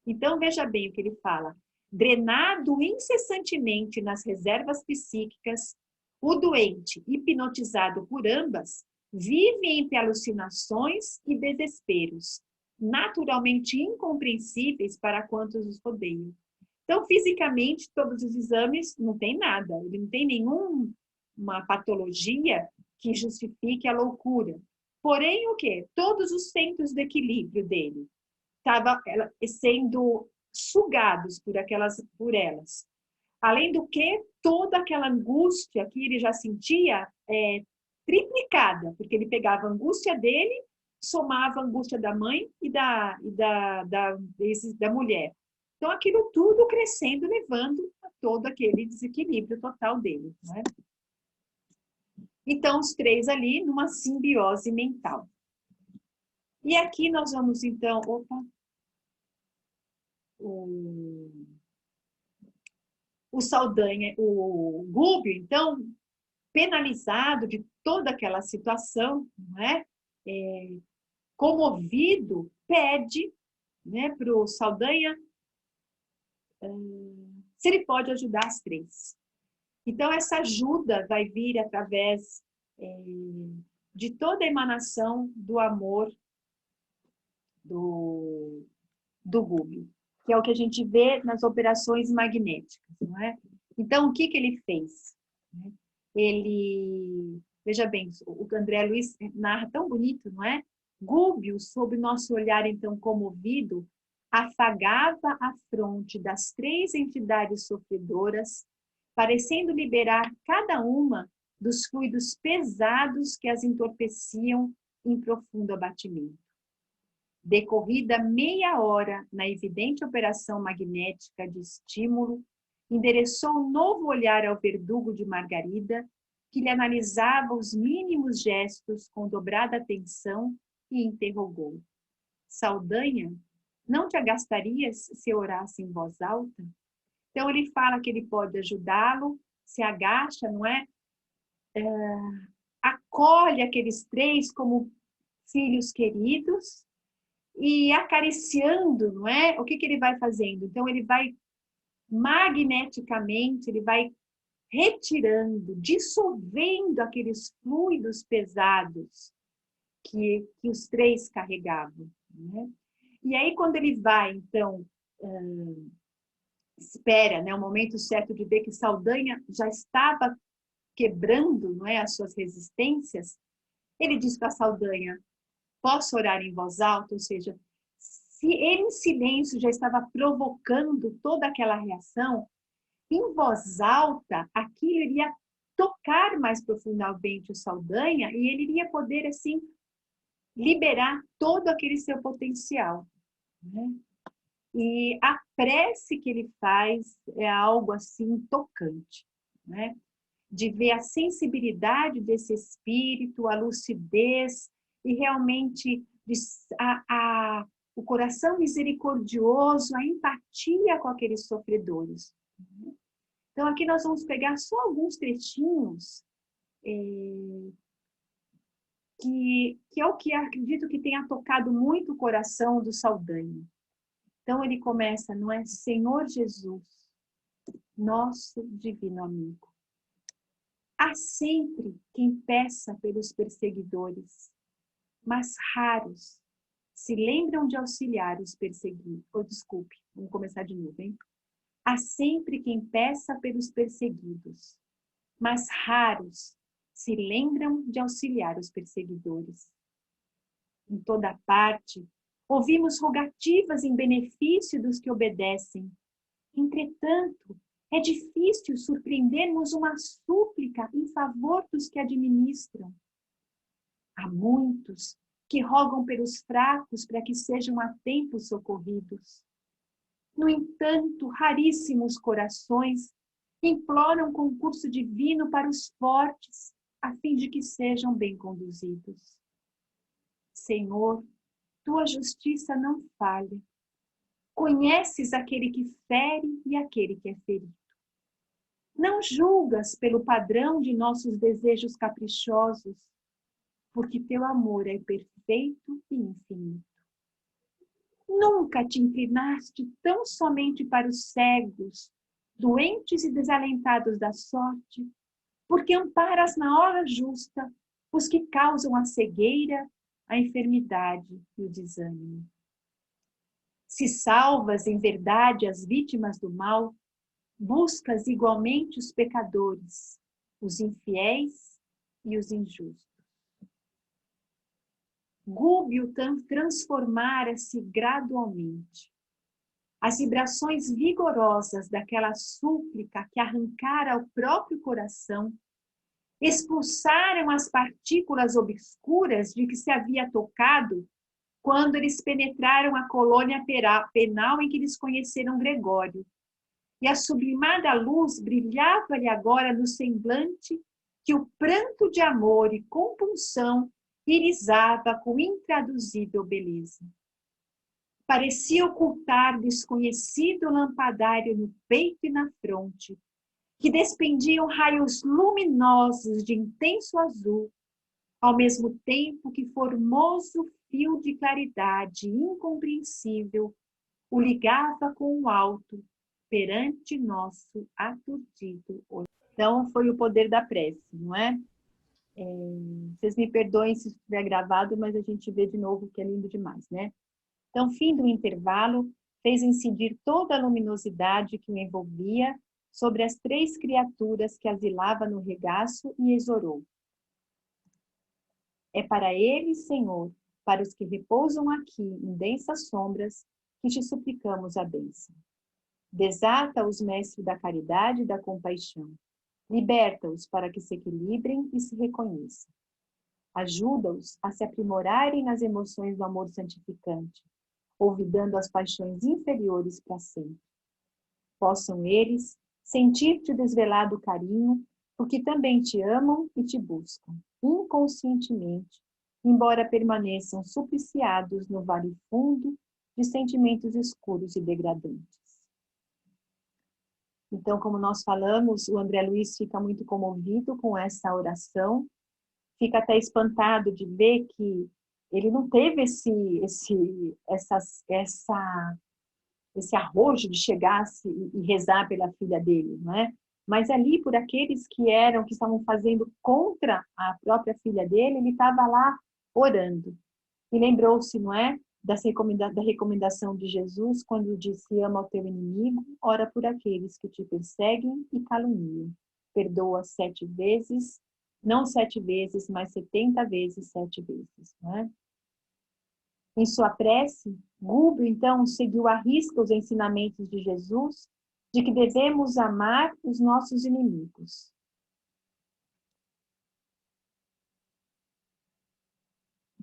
Então, veja bem o que ele fala. Drenado incessantemente nas reservas psíquicas, o doente, hipnotizado por ambas, vive entre alucinações e desesperos, naturalmente incompreensíveis para quantos os rodeiam. Então, fisicamente, todos os exames não tem nada, ele não tem nenhuma patologia que justifique a loucura. Porém, o quê? Todos os centros de equilíbrio dele estavam sendo sugados por elas. Além do que, toda aquela angústia que ele já sentia triplicada, porque ele pegava a angústia dele, somava a angústia da mãe e da mulher. Então, aquilo tudo crescendo, levando a todo aquele desequilíbrio total dele. Né? Então, os três ali numa simbiose mental. E aqui nós vamos, então... O Saldanha, o Gúbio, então, penalizado de toda aquela situação, não é? Comovido, pede, né, para o Saldanha se ele pode ajudar as três. Então, essa ajuda vai vir através de toda a emanação do amor do Gúbio, que é o que a gente vê nas operações magnéticas, não é? Então, o que ele fez? Ele, veja bem, o André Luiz narra tão bonito, não é? Gúbio, sob nosso olhar então comovido, afagava a fronte das três entidades sofredoras, parecendo liberar cada uma dos fluidos pesados que as entorpeciam em profundo abatimento. Decorrida meia hora na evidente operação magnética de estímulo, endereçou um novo olhar ao verdugo de Margarida, que lhe analisava os mínimos gestos com dobrada atenção e interrogou. Saldanha, não te agastarias se orasse em voz alta? Então ele fala que ele pode ajudá-lo, se agacha, não é? Acolhe aqueles três como filhos queridos, e acariciando, não é? O que ele vai fazendo? Então, ele vai magneticamente, ele vai retirando, dissolvendo aqueles fluidos pesados que os três carregavam, né? E aí, quando ele vai, então, espera, né, o momento certo de ver que Saldanha já estava quebrando, não é, as suas resistências, ele diz para Saldanha: posso orar em voz alta? Ou seja, se ele em silêncio já estava provocando toda aquela reação, em voz alta, aquilo iria tocar mais profundamente o Saldanha e ele iria poder, assim, liberar todo aquele seu potencial, né? E a prece que ele faz é algo assim tocante, né? De ver a sensibilidade desse espírito, a lucidez e realmente o coração misericordioso, a empatia com aqueles sofredores. Então, aqui nós vamos pegar só alguns trechinhos que é o que acredito que tenha tocado muito o coração do Saldanha. Então, ele começa, não é? Senhor Jesus, nosso divino amigo. Há sempre quem peça pelos perseguidores, mas raros se lembram de auxiliar os perseguidos. Desculpe, vamos começar de novo, hein? Há sempre quem peça pelos perseguidos, mas raros se lembram de auxiliar os perseguidores. Em toda parte, ouvimos rogativas em benefício dos que obedecem. Entretanto, é difícil surpreendermos uma súplica em favor dos que administram. Há muitos que rogam pelos fracos para que sejam a tempo socorridos. No entanto, raríssimos corações imploram concurso divino para os fortes, a fim de que sejam bem conduzidos. Senhor, tua justiça não falha. Conheces aquele que fere e aquele que é ferido. Não julgas pelo padrão de nossos desejos caprichosos, porque teu amor é perfeito e infinito. Nunca te inclinaste tão somente para os cegos, doentes e desalentados da sorte, porque amparas na hora justa os que causam a cegueira, a enfermidade e o desânimo. Se salvas em verdade as vítimas do mal, buscas igualmente os pecadores, os infiéis e os injustos. Gúbio transformara-se gradualmente. As vibrações vigorosas daquela súplica que arrancara o próprio coração expulsaram as partículas obscuras de que se havia tocado quando eles penetraram a colônia penal em que eles conheceram Gregório. E a sublimada luz brilhava-lhe agora no semblante que o pranto de amor e compunção irisava com intraduzível beleza. Parecia ocultar desconhecido lampadário no peito e na fronte, que despendiam raios luminosos de intenso azul, ao mesmo tempo que formoso fio de claridade incompreensível o ligava com o alto perante nosso aturdido olhar. Então, foi o poder da prece, não é? Vocês me perdoem se estiver gravado, mas a gente vê de novo que é lindo demais, né? Então, fim do intervalo, fez incidir toda a luminosidade que o envolvia sobre as três criaturas que asilava no regaço e exorou. É para eles, Senhor, para os que repousam aqui em densas sombras, que te suplicamos a bênção. Desata-os, mestre da caridade e da compaixão. Liberta-os para que se equilibrem e se reconheçam. Ajuda-os a se aprimorarem nas emoções do amor santificante, olvidando as paixões inferiores para sempre. Possam eles sentir-te o desvelado carinho, porque também te amam e te buscam, inconscientemente, embora permaneçam supliciados no vale fundo de sentimentos escuros e degradantes. Então, como nós falamos, o André Luiz fica muito comovido com essa oração, fica até espantado de ver que ele não teve esse arrojo de chegar e rezar pela filha dele, não é? Mas ali, por aqueles que estavam fazendo contra a própria filha dele, ele estava lá orando. E lembrou-se, não é? Da recomendação de Jesus, quando disse: ama o teu inimigo, ora por aqueles que te perseguem e caluniam. Perdoa 7 vezes, não 7 vezes, mas 70 vezes 7 vezes, não é? Em sua prece, Rubio, então, seguiu à risca os ensinamentos de Jesus de que devemos amar os nossos inimigos.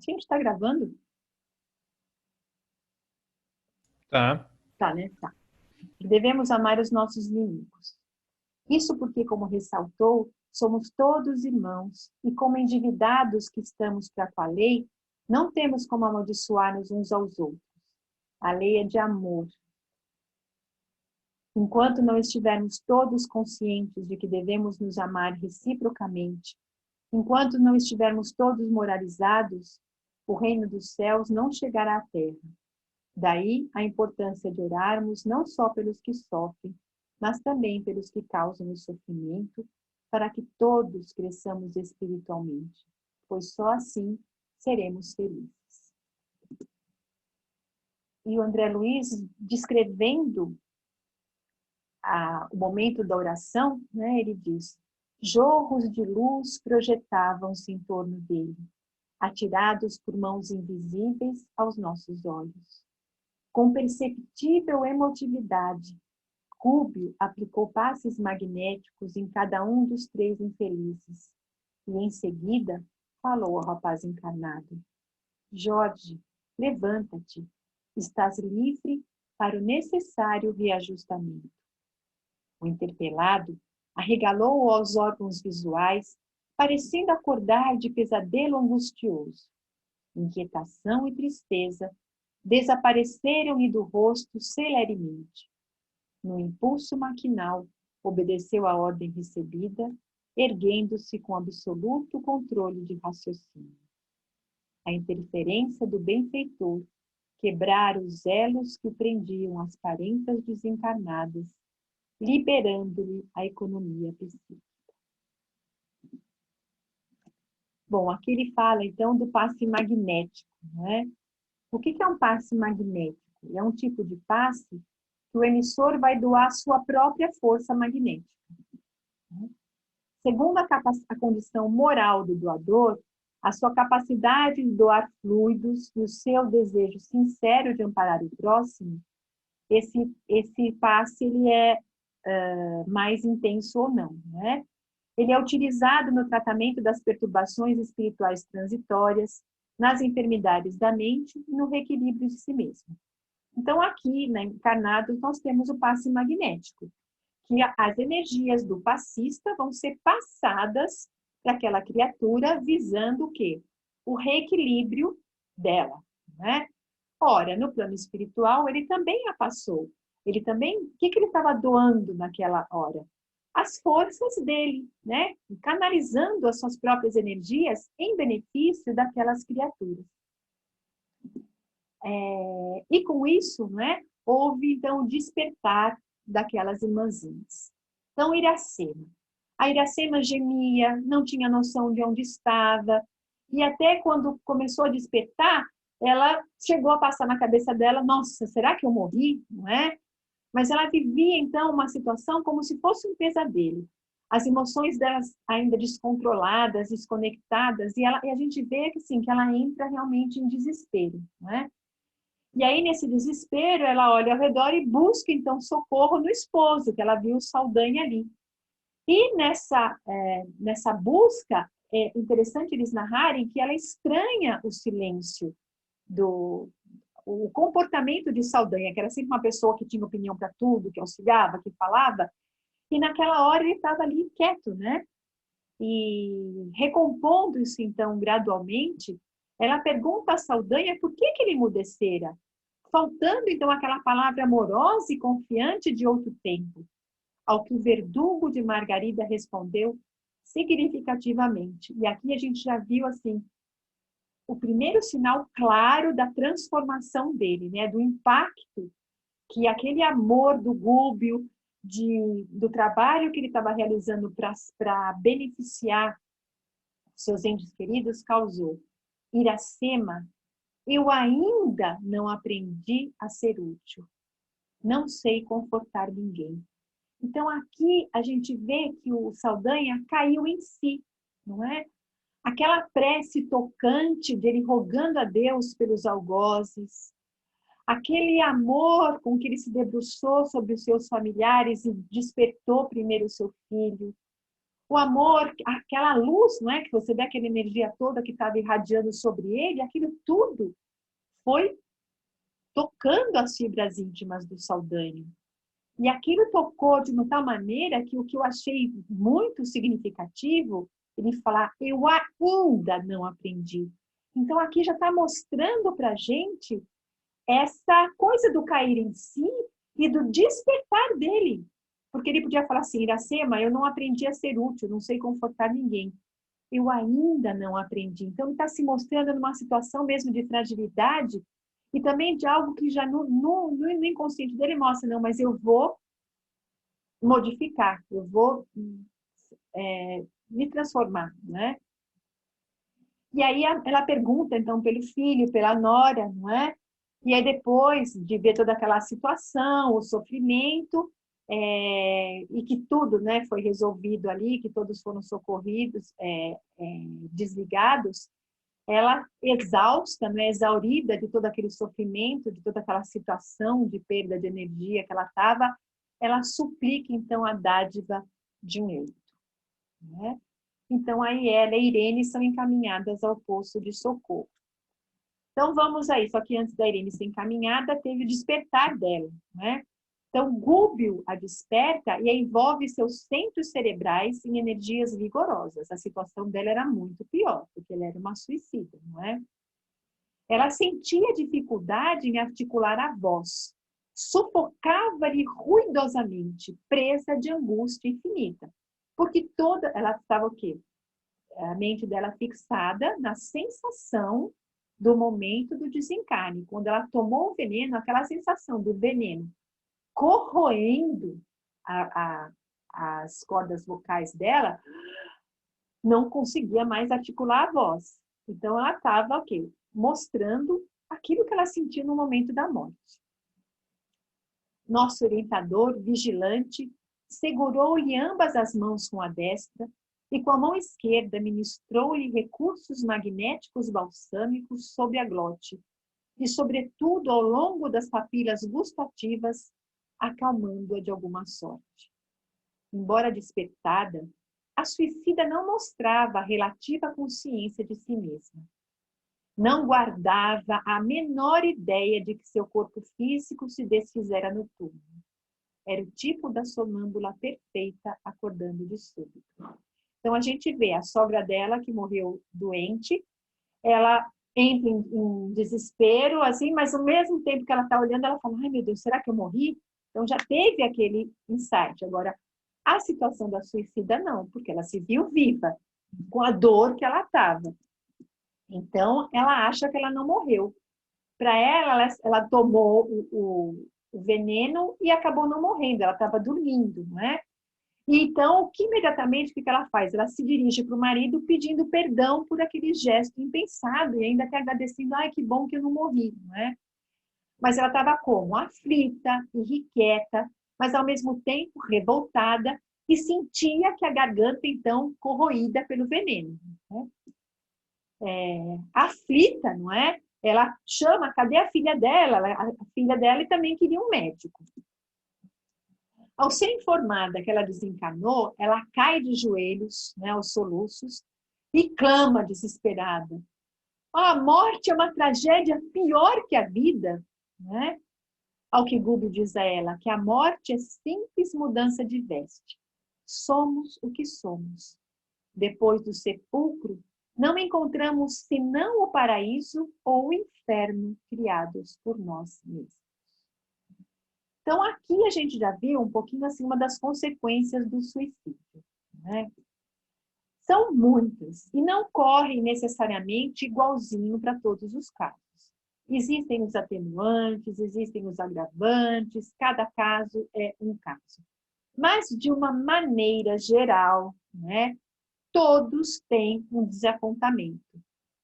Gente, está gravando? Tá. Tá, né? Tá. Devemos amar os nossos inimigos. Isso porque, como ressaltou, somos todos irmãos e, como endividados que estamos para com a lei, não temos como amaldiçoar-nos uns aos outros. A lei é de amor. Enquanto não estivermos todos conscientes de que devemos nos amar reciprocamente, enquanto não estivermos todos moralizados, o reino dos céus não chegará à terra. Daí a importância de orarmos não só pelos que sofrem, mas também pelos que causam o sofrimento, para que todos cresçamos espiritualmente, pois só assim seremos felizes. E o André Luiz, descrevendo o momento da oração, né, ele diz: jorros de luz projetavam-se em torno dele, atirados por mãos invisíveis aos nossos olhos. Com perceptível emotividade, Rubio aplicou passes magnéticos em cada um dos 3 infelizes e, em seguida, falou ao rapaz encarnado: Jorge, levanta-te, estás livre para o necessário reajustamento. O interpelado arregalou aos órgãos visuais, parecendo acordar de pesadelo angustioso. Inquietação e tristeza desapareceram-lhe do rosto celeremente. No impulso maquinal, obedeceu à ordem recebida, erguendo-se com absoluto controle de raciocínio. A interferência do benfeitor quebrara os elos que o prendiam às parentas desencarnadas, liberando-lhe a economia psíquica. Bom, aqui ele fala, então, do passe magnético, né? O que é um passe magnético? É um tipo de passe que o emissor vai doar sua própria força magnética. Segundo a condição moral do doador, a sua capacidade de doar fluidos e o seu desejo sincero de amparar o próximo, esse passe ele é mais intenso ou não, né? Ele é utilizado no tratamento das perturbações espirituais transitórias, nas enfermidades da mente e no reequilíbrio de si mesmo. Então, aqui, né, encarnados, nós temos o passe magnético, que as energias do passista vão ser passadas para aquela criatura, visando o quê? O reequilíbrio dela, né? Ora, no plano espiritual, ele também a passou. Ele também, o que ele estava doando naquela hora? As forças dele, né? Canalizando as suas próprias energias em benefício daquelas criaturas. E com isso, né, houve então o despertar daquelas irmãzinhas. Então, Iracema. A Iracema gemia, não tinha noção de onde estava, e até quando começou a despertar, ela chegou a passar na cabeça dela: nossa, será que eu morri? Não é? Mas ela vivia, então, uma situação como se fosse um pesadelo. As emoções delas ainda descontroladas, desconectadas, e a gente vê que, assim, que ela entra realmente em desespero, não é? E aí, nesse desespero, ela olha ao redor e busca, então, socorro no esposo, que ela viu o Saldanha ali. E nessa busca, é interessante eles narrarem que ela estranha o silêncio, o comportamento de Saldanha, que era sempre uma pessoa que tinha opinião para tudo, que auxiliava, que falava, e naquela hora ele estava ali quieto, né? E recompondo-se, então, gradualmente, ela pergunta a Saldanha por que ele emudecera, faltando, então, aquela palavra amorosa e confiante de outro tempo, ao que o verdugo de Margarida respondeu significativamente. E aqui a gente já viu, assim, o primeiro sinal claro da transformação dele, né? Do impacto que aquele amor do Gúbio, do trabalho que ele estava realizando para beneficiar seus entes queridos, causou. Iracema, eu ainda não aprendi a ser útil. Não sei confortar ninguém. Então aqui a gente vê que o Saldanha caiu em si, não é? Aquela prece tocante dele rogando a Deus pelos algozes, aquele amor com que ele se debruçou sobre os seus familiares e despertou primeiro o seu filho, o amor, aquela luz, não é? Que você vê aquela energia toda que estava irradiando sobre ele, aquilo tudo foi tocando as fibras íntimas do Saldanha. E aquilo tocou de uma tal maneira que o que eu achei muito significativo, ele falar, eu ainda não aprendi. Então aqui já está mostrando para a gente essa coisa do cair em si e do despertar dele. Porque ele podia falar assim, Iracema, eu não aprendi a ser útil, não sei confortar ninguém. Eu ainda não aprendi. Então ele está se mostrando numa situação mesmo de fragilidade e também de algo que já no inconsciente dele mostra, não, mas eu vou modificar, eu vou me transformar, né? E aí ela pergunta, então, pelo filho, pela nora, não é? E aí depois de ver toda aquela situação, o sofrimento, e que tudo, né, foi resolvido ali, que todos foram socorridos, desligados, ela exausta, né, exaurida de todo aquele sofrimento, de toda aquela situação de perda de energia que ela estava, ela suplica, então, a dádiva de um leito. Né? Então, aí ela e Irene são encaminhadas ao poço de socorro. Então, vamos aí. Só que antes da Irene ser encaminhada, teve o despertar dela. Né? Então, Gúbio a desperta e envolve seus centros cerebrais em energias vigorosas. A situação dela era muito pior, porque ela era uma suicida, não é? Ela sentia dificuldade em articular a voz, sufocava-lhe ruidosamente, presa de angústia infinita. Porque ela estava o quê? A mente dela fixada na sensação do momento do desencarne. Quando ela tomou o veneno, aquela sensação do veneno corroendo as cordas vocais dela, não conseguia mais articular a voz. Então ela estava, ok, mostrando aquilo que ela sentiu no momento da morte. Nosso orientador, vigilante, segurou-lhe ambas as mãos com a destra e com a mão esquerda ministrou-lhe recursos magnéticos balsâmicos sobre a glote e, sobretudo, ao longo das papilas gustativas, acalmando-a de alguma sorte. Embora despertada, a suicida não mostrava a relativa consciência de si mesma. Não guardava a menor ideia de que seu corpo físico se desfizera no túmulo. Era o tipo da sonâmbula perfeita acordando de súbito. Então a gente vê a sogra dela que morreu doente, ela entra em desespero, assim, mas ao mesmo tempo que ela está olhando, ela fala, ai meu Deus, será que eu morri? Então já teve aquele insight. Agora, a situação da suicida não, porque ela se viu viva, com a dor que ela estava. Então, ela acha que ela não morreu. Para ela tomou o veneno e acabou não morrendo, ela estava dormindo, não é? E então, imediatamente, o que ela faz? Ela se dirige para o marido pedindo perdão por aquele gesto impensado e ainda até agradecendo, ai, que bom que eu não morri, não é? Mas ela estava como? Aflita, irrequieta, mas ao mesmo tempo revoltada e sentia que a garganta, então, corroída pelo veneno. Né? Aflita, não é? Ela chama, cadê a filha dela? A filha dela também queria um médico. Ao ser informada que ela desencarnou, ela cai de joelhos, né, aos soluços, e clama desesperada. A morte é uma tragédia pior que a vida. Né? Ao que Gúbio diz a ela, que a morte é simples mudança de veste. Somos o que somos. Depois do sepulcro, não encontramos senão o paraíso ou o inferno criados por nós mesmos. Então, aqui a gente já viu um pouquinho assim uma das consequências do suicídio. Né? São muitas e não correm necessariamente igualzinho para todos os casos. Existem os atenuantes, existem os agravantes, cada caso é um caso. Mas, de uma maneira geral, né, todos têm um desapontamento.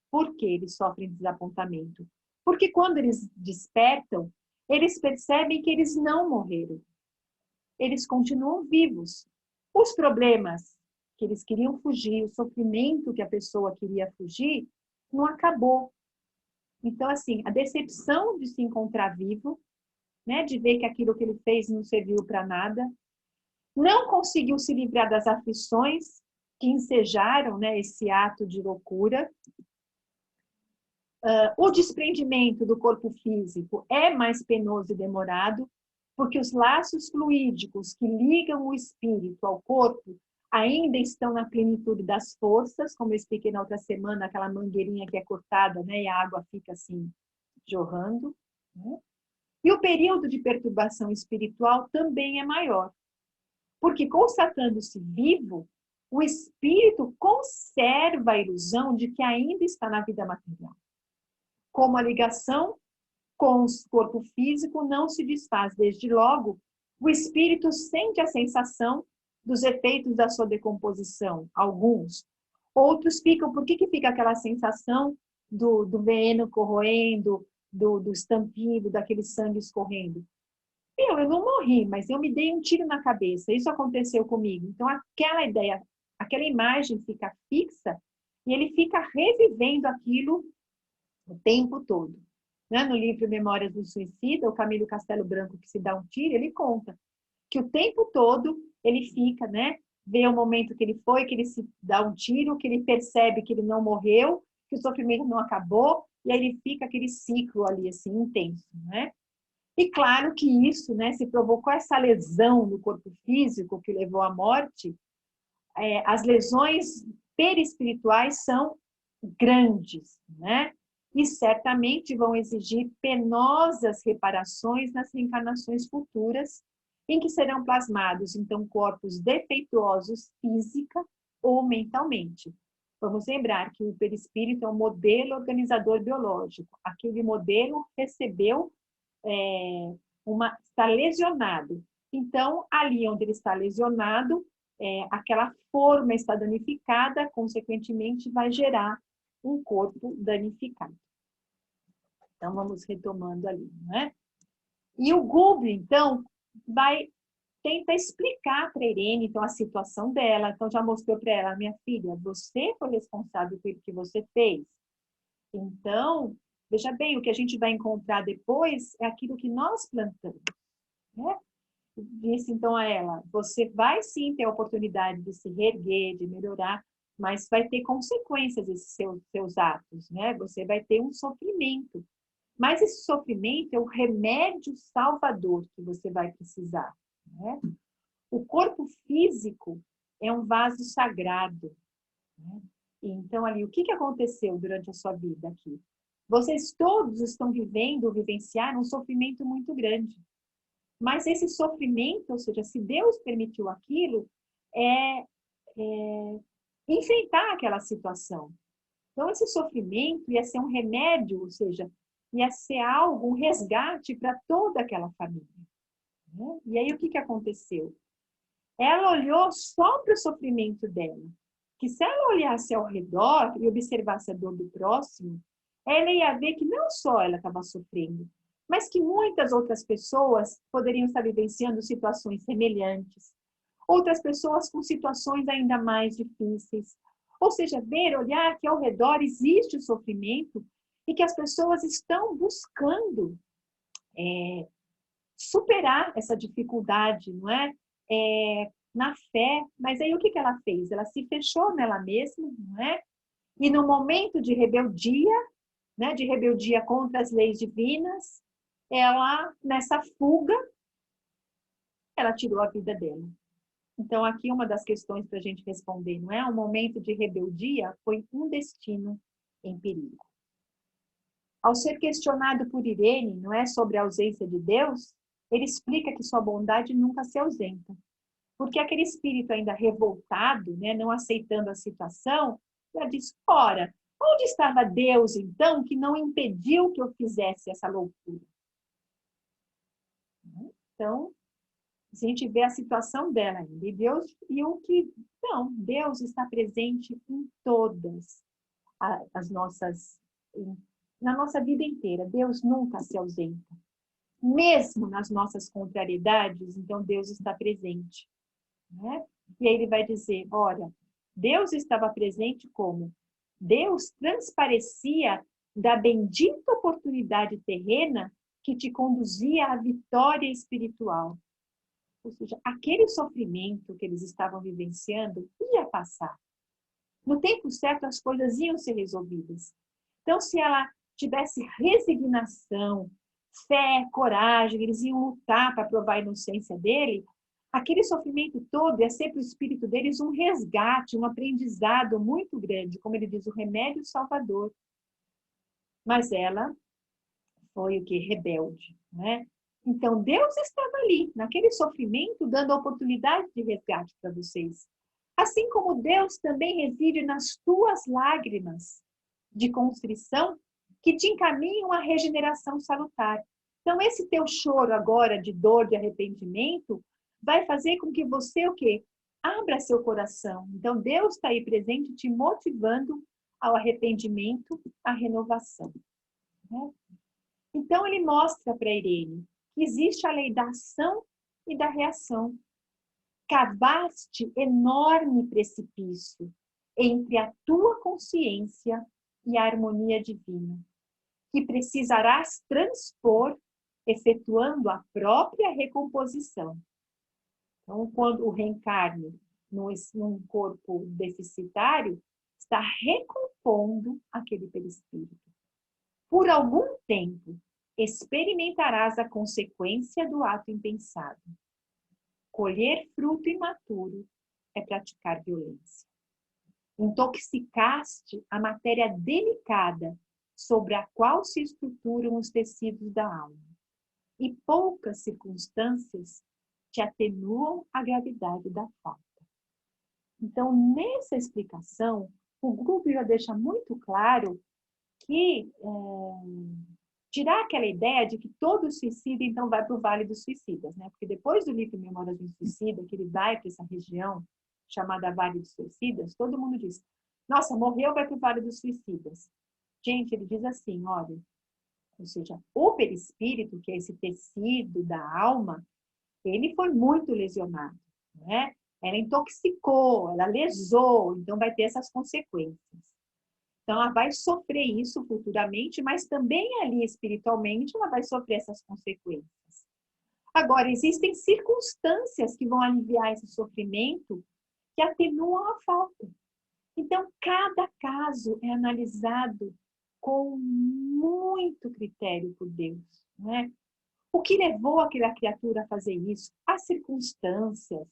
Por que eles sofrem desapontamento? Porque quando eles despertam, eles percebem que eles não morreram. Eles continuam vivos. Os problemas que eles queriam fugir, o sofrimento que a pessoa queria fugir, não acabou. Então, assim, a decepção de se encontrar vivo, né, de ver que aquilo que ele fez não serviu para nada, não conseguiu se livrar das aflições que ensejaram, né, esse ato de loucura. O desprendimento do corpo físico é mais penoso e demorado, porque os laços fluídicos que ligam o espírito ao corpo ainda estão na plenitude das forças, como eu expliquei na outra semana, aquela mangueirinha que é cortada, né, e a água fica assim, jorrando. Né? E o período de perturbação espiritual também é maior, porque constatando-se vivo, o espírito conserva a ilusão de que ainda está na vida material. Como a ligação com o corpo físico não se desfaz desde logo, o espírito sente a sensação dos efeitos da sua decomposição, alguns. Outros ficam, por que fica aquela sensação do veneno corroendo, do estampido, daquele sangue escorrendo? Eu não morri, mas eu me dei um tiro na cabeça, isso aconteceu comigo. Então aquela ideia, aquela imagem fica fixa e ele fica revivendo aquilo o tempo todo. Né? No livro Memórias do Suicida, o Camilo Castelo Branco, que se dá um tiro, ele conta que o tempo todo ele fica, né? Vê o momento que ele foi, que ele se dá um tiro, que ele percebe que ele não morreu, que o sofrimento não acabou, e aí ele fica aquele ciclo ali, assim, intenso, né? E claro que isso, né, se provocou essa lesão no corpo físico que levou à morte, as lesões perispirituais são grandes, né? E certamente vão exigir penosas reparações nas reencarnações futuras, em que serão plasmados, então, corpos defeituosos física ou mentalmente. Vamos lembrar que o perispírito é um modelo organizador biológico. Aquele modelo recebeu, está lesionado. Então, ali onde ele está lesionado, aquela forma está danificada, consequentemente, vai gerar um corpo danificado. Então, vamos retomando ali, né? E o Gubbio, então, vai tentar explicar para a Irene, então, a situação dela. Então, já mostrou para ela, minha filha, você foi responsável pelo que você fez. Então, veja bem, o que a gente vai encontrar depois é aquilo que nós plantamos, né? Disse então a ela, você vai sim ter a oportunidade de se reerguer, de melhorar, mas vai ter consequências esses seus atos, né? Você vai ter um sofrimento. Mas esse sofrimento é o remédio salvador que você vai precisar, né? O corpo físico é um vaso sagrado, né? Então, ali, o que aconteceu durante a sua vida aqui? Vocês todos estão vivendo, vivenciaram um sofrimento muito grande. Mas esse sofrimento, ou seja, se Deus permitiu aquilo, é enfrentar aquela situação. Então, esse sofrimento ia ser um remédio, ou seja, ia ser algo, um resgate para toda aquela família. Né? E aí, o que aconteceu? Ela olhou só para o sofrimento dela. Que se ela olhasse ao redor e observasse a dor do próximo, ela ia ver que não só ela estava sofrendo, mas que muitas outras pessoas poderiam estar vivenciando situações semelhantes. Outras pessoas com situações ainda mais difíceis. Ou seja, ver, olhar que ao redor existe o sofrimento e que as pessoas estão buscando superar essa dificuldade, não é? Na fé. Mas aí o que ela fez? Ela se fechou nela mesma, não é? E no momento de rebeldia, né, de rebeldia contra as leis divinas, ela, nessa fuga, ela tirou a vida dela. Então, aqui uma das questões para a gente responder, não é? Um momento de rebeldia foi um destino em perigo. Ao ser questionado por Irene, não é, sobre a ausência de Deus, ele explica que sua bondade nunca se ausenta. Porque aquele espírito ainda revoltado, né, não aceitando a situação, ela diz, ora, Onde estava Deus, então, que não impediu que eu fizesse essa loucura? Então, a gente vê a situação dela ainda. E Deus, e o que... Não, Deus está presente em todas as nossas... Na nossa vida inteira. Deus nunca se ausenta. Mesmo nas nossas contrariedades, então Deus está presente. Né? E aí ele vai dizer, olha, Deus estava presente como? Deus transparecia da bendita oportunidade terrena que te conduzia à vitória espiritual. Ou seja, aquele sofrimento que eles estavam vivenciando ia passar. No tempo certo, as coisas iam ser resolvidas. Então, se ela tivesse resignação, fé, coragem, eles iam lutar para provar a inocência dele, aquele sofrimento todo ia ser para o espírito deles um resgate, um aprendizado muito grande, como ele diz, o remédio salvador. Mas ela foi o que? Rebelde, né? Então, Deus estava ali, naquele sofrimento, dando a oportunidade de resgate para vocês. Assim como Deus também reside nas tuas lágrimas de constrição, que te encaminham à regeneração salutar. Então, esse teu choro agora de dor, de arrependimento, vai fazer com que você, o quê? Abra seu coração. Então, Deus está aí presente, te motivando ao arrependimento, à renovação. Né? Então, ele mostra para Irene que existe a lei da ação e da reação. Cavaste enorme precipício entre a tua consciência e a harmonia divina, que precisarás transpor, efetuando a própria recomposição. Então, quando o reencarne num corpo deficitário, está recompondo aquele perispírito. Por algum tempo, experimentarás a consequência do ato impensado. Colher fruto imaturo é praticar violência. Intoxicaste a matéria delicada sobre a qual se estruturam os tecidos da alma. E poucas circunstâncias te atenuam a gravidade da falta. Então, nessa explicação, o grupo já deixa muito claro que tirar aquela ideia de que todo suicida, então, vai para o Vale dos Suicidas, né? Porque depois do livro Memórias de um Suicida, que ele vai para essa região chamada Vale dos Suicidas, todo mundo diz, nossa, morreu, vai para o Vale dos Suicidas. Gente, ele diz assim, olha, ou seja, o perispírito, que é esse tecido da alma, ele foi muito lesionado, né? Ela intoxicou, ela lesou, então vai ter essas consequências. Então, ela vai sofrer isso futuramente, mas também ali espiritualmente ela vai sofrer essas consequências. Agora, existem circunstâncias que vão aliviar esse sofrimento que atenuam a falta. Então, cada caso é analisado com muito critério por Deus, né? O que levou aquela criatura a fazer isso? As circunstâncias,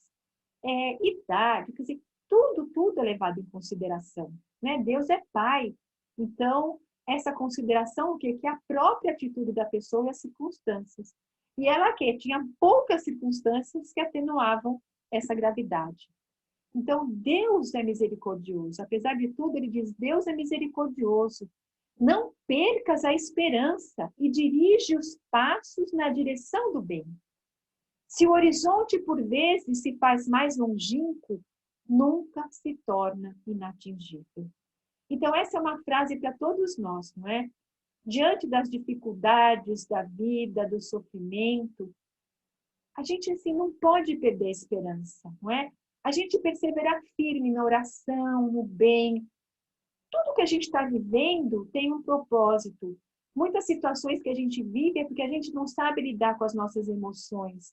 idade, quer dizer, tudo é levado em consideração. Né? Deus é Pai. Então, essa consideração, o quê? Que é a própria atitude da pessoa e as circunstâncias. E ela que tinha poucas circunstâncias que atenuavam essa gravidade. Então, Deus é misericordioso. Apesar de tudo, ele diz, Deus é misericordioso. Não percas a esperança e dirige os passos na direção do bem. Se o horizonte, por vezes, se faz mais longínquo, nunca se torna inatingível. Então, essa é uma frase para todos nós, não é? Diante das dificuldades da vida, do sofrimento, a gente, assim, não pode perder a esperança, não é? A gente perseverar firme na oração, no bem. Tudo que a gente está vivendo tem um propósito. Muitas situações que a gente vive é porque a gente não sabe lidar com as nossas emoções.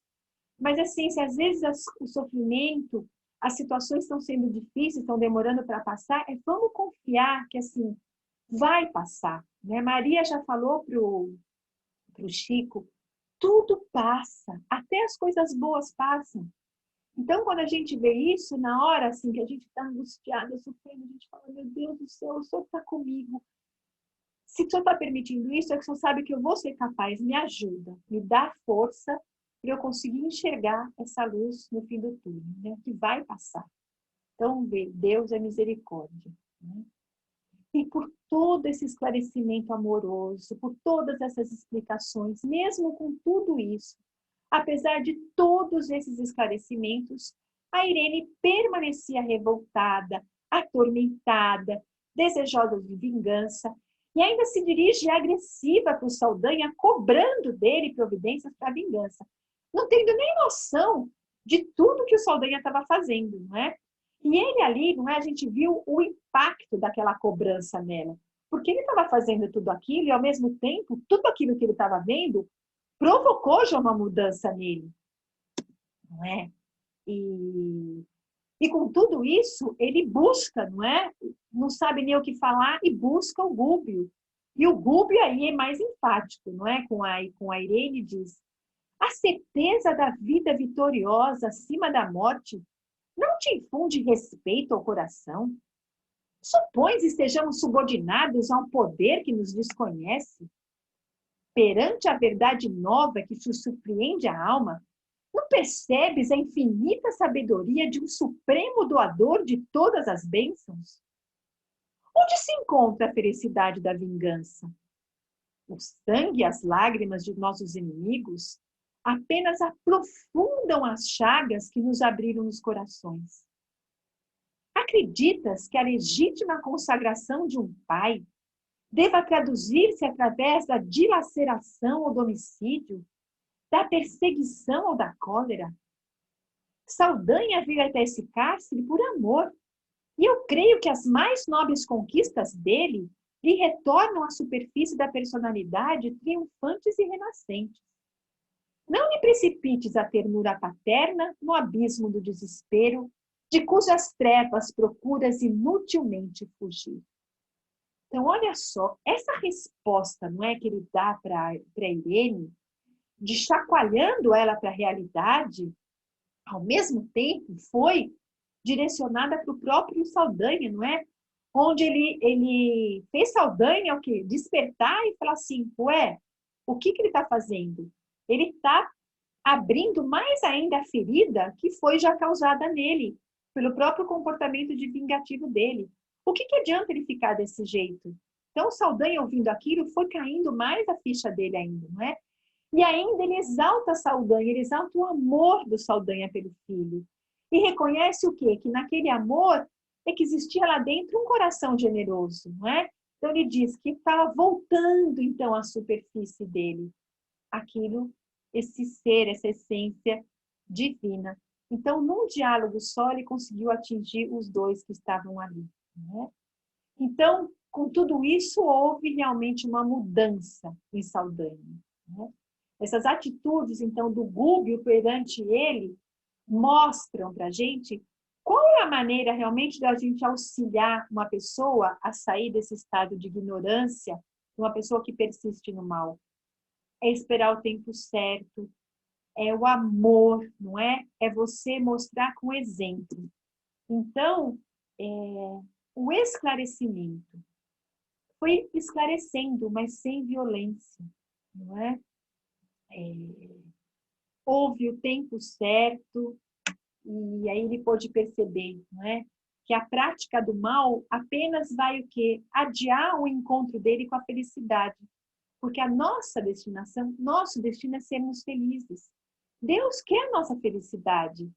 Mas assim, se às vezes o sofrimento, as situações estão sendo difíceis, estão demorando para passar, vamos confiar que assim, vai passar. Né? Maria já falou pro Chico, tudo passa, até as coisas boas passam. Então, quando a gente vê isso, na hora assim, que a gente está angustiada, sofrendo, a gente fala, meu Deus do céu, o Senhor está comigo. Se o Senhor está permitindo isso, é que o Senhor sabe que eu vou ser capaz, me ajuda, me dá força para eu conseguir enxergar essa luz no fim do túnel, né? Que vai passar. Então, Deus é misericórdia. Né? e por todo esse esclarecimento amoroso, por todas essas explicações, mesmo com tudo isso, apesar de todos esses esclarecimentos, a Irene permanecia revoltada, atormentada, desejosa de vingança, e ainda se dirige agressiva para o Saldanha, cobrando dele providências para a vingança, não tendo nem noção de tudo que o Saldanha estava fazendo, não é? E ele ali, não é? A gente viu o impacto daquela cobrança nela, porque ele estava fazendo tudo aquilo e, ao mesmo tempo, tudo aquilo que ele estava vendo provocou já uma mudança nele, não é? E com tudo isso, ele busca, não é? Não sabe nem o que falar e busca o Gúbio. E o Gúbio aí é mais enfático, não é? Com a Irene diz: a certeza da vida vitoriosa acima da morte não te infunde respeito ao coração? Supões estejamos subordinados a um poder que nos desconhece? Perante a verdade nova que te surpreende a alma, não percebes a infinita sabedoria de um supremo doador de todas as bênçãos? Onde se encontra a felicidade da vingança? O sangue e as lágrimas de nossos inimigos apenas aprofundam as chagas que nos abriram nos corações. Acreditas que a legítima consagração de um pai deva traduzir-se através da dilaceração ou do homicídio, da perseguição ou da cólera? Saldanha veio até esse cárcere por amor, e eu creio que as mais nobres conquistas dele lhe retornam à superfície da personalidade triunfantes e renascentes. Não lhe precipites a ternura paterna no abismo do desespero, de cujas trevas procuras inutilmente fugir. Então, olha só, essa resposta, não é, que ele dá para Irene, de chacoalhando ela para a realidade, ao mesmo tempo foi direcionada para o próprio Saldanha, não é? Onde ele fez Saldanha o quê? Despertar e falar assim, ué, o que ele está fazendo? Ele está abrindo mais ainda a ferida que foi já causada nele, pelo próprio comportamento de vingativo dele. O que adianta ele ficar desse jeito? Então, o Saldanha, ouvindo aquilo, foi caindo mais a ficha dele ainda, não é? E ainda ele exalta Saldanha, ele exalta o amor do Saldanha pelo filho. E reconhece o quê? Que naquele amor é que existia lá dentro um coração generoso, não é? Então ele diz que estava voltando então à superfície dele, aquilo, esse ser, essa essência divina. Então, num diálogo só, ele conseguiu atingir os dois que estavam ali, né? Então, com tudo isso, houve realmente uma mudança em Saldanha, né? Essas atitudes, então, do Gúbio perante ele, mostram para a gente qual é a maneira realmente da gente auxiliar uma pessoa a sair desse estado de ignorância, uma pessoa que persiste no mal. É esperar o tempo certo, é o amor, não é? É você mostrar com exemplo. Então, o esclarecimento foi esclarecendo, mas sem violência, não é? Houve o tempo certo, e aí ele pôde perceber, não é? Que a prática do mal apenas vai o quê? Adiar o encontro dele com a felicidade. Porque a nossa destinação, nosso destino é sermos felizes. Deus quer a nossa felicidade,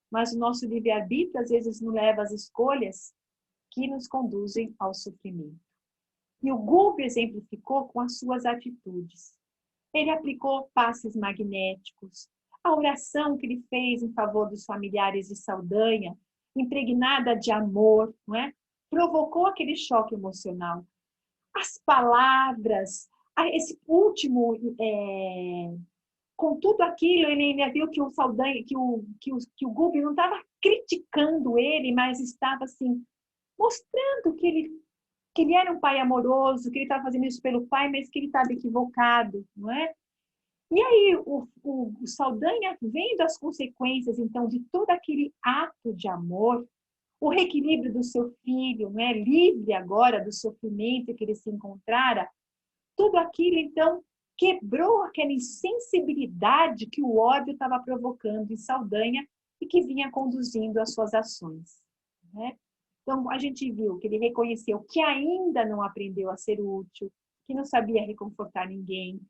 mas o nosso livre-arbítrio às vezes nos leva às escolhas que nos conduzem ao sofrimento. E o Gulb exemplificou com as suas atitudes. Ele aplicou passes magnéticos, a oração que ele fez em favor dos familiares de Saldanha, impregnada de amor, não é? Provocou aquele choque emocional. As palavras, esse último, com tudo aquilo, ele ainda viu que o Saldanha, que o Gulb não estava criticando ele, mas estava assim, mostrando que ele era um pai amoroso, que ele estava fazendo isso pelo pai, mas que ele estava equivocado, não é? E aí o Saldanha, vendo as consequências, então, de todo aquele ato de amor, o reequilíbrio do seu filho, não é? Livre agora do sofrimento que ele se encontrara, tudo aquilo, então, quebrou aquela insensibilidade que o ódio estava provocando em Saldanha e que vinha conduzindo as suas ações, né? Então, a gente viu que ele reconheceu que ainda não aprendeu a ser útil, que não sabia reconfortar ninguém.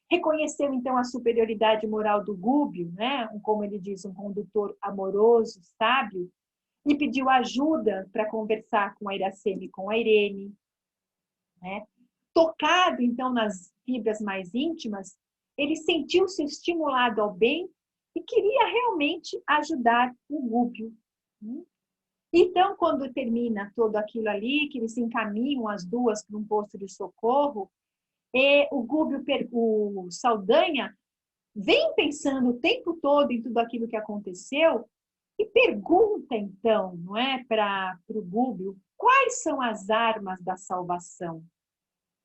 Reconheceu, então, a superioridade moral do Gúbio, né? Como ele diz, um condutor amoroso, sábio, e pediu ajuda para conversar com a Iracema e com a Irene. Né? Tocado, então, nas fibras mais íntimas, ele sentiu-se estimulado ao bem e queria realmente ajudar o Gúbio. Então, quando termina tudo aquilo ali, que eles se encaminham as duas para um posto de socorro, e o Gúbio, o Saldanha, vem pensando o tempo todo em tudo aquilo que aconteceu e pergunta, então, não é, para o Gúbio, quais são as armas da salvação?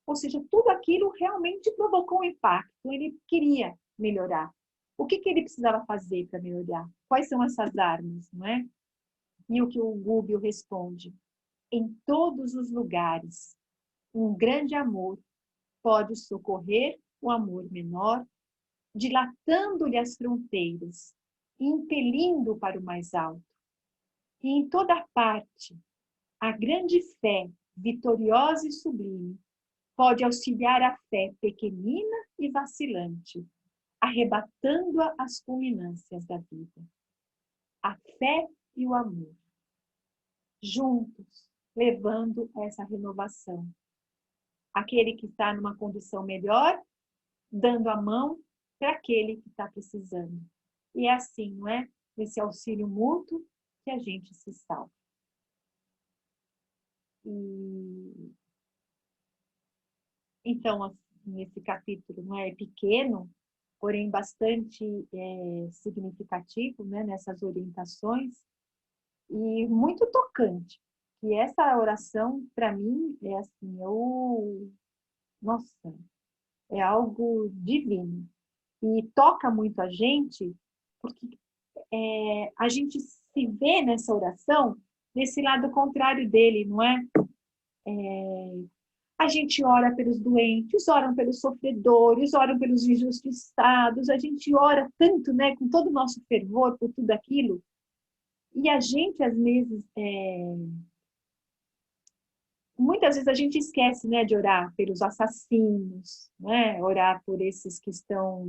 Ou seja, tudo aquilo realmente provocou um impacto. Ele queria melhorar. O que ele precisava fazer para melhorar? Quais são essas armas, não é? E o que o Gúbio responde? Em todos os lugares, um grande amor pode socorrer o amor menor, dilatando-lhe as fronteiras, impelindo para o mais alto. E em toda parte, a grande fé, vitoriosa e sublime, pode auxiliar a fé pequenina e vacilante, arrebatando-a às culminâncias da vida. A fé e o amor, juntos, levando a essa renovação. Aquele que está numa condição melhor, dando a mão para aquele que está precisando. E é assim, não é? Esse auxílio mútuo que a gente se salva. E... Então, assim, esse capítulo não é pequeno, porém bastante significativo, né, nessas orientações, e muito tocante. E essa oração, para mim, é assim, nossa, é algo divino. E toca muito a gente, porque a gente se vê nessa oração, nesse lado contrário dele, não é? A gente ora pelos doentes, ora pelos sofredores, ora pelos injustiçados, a gente ora tanto, né, com todo o nosso fervor por tudo aquilo, e a gente, às vezes, muitas vezes a gente esquece, né, de orar pelos assassinos, né, orar por esses que estão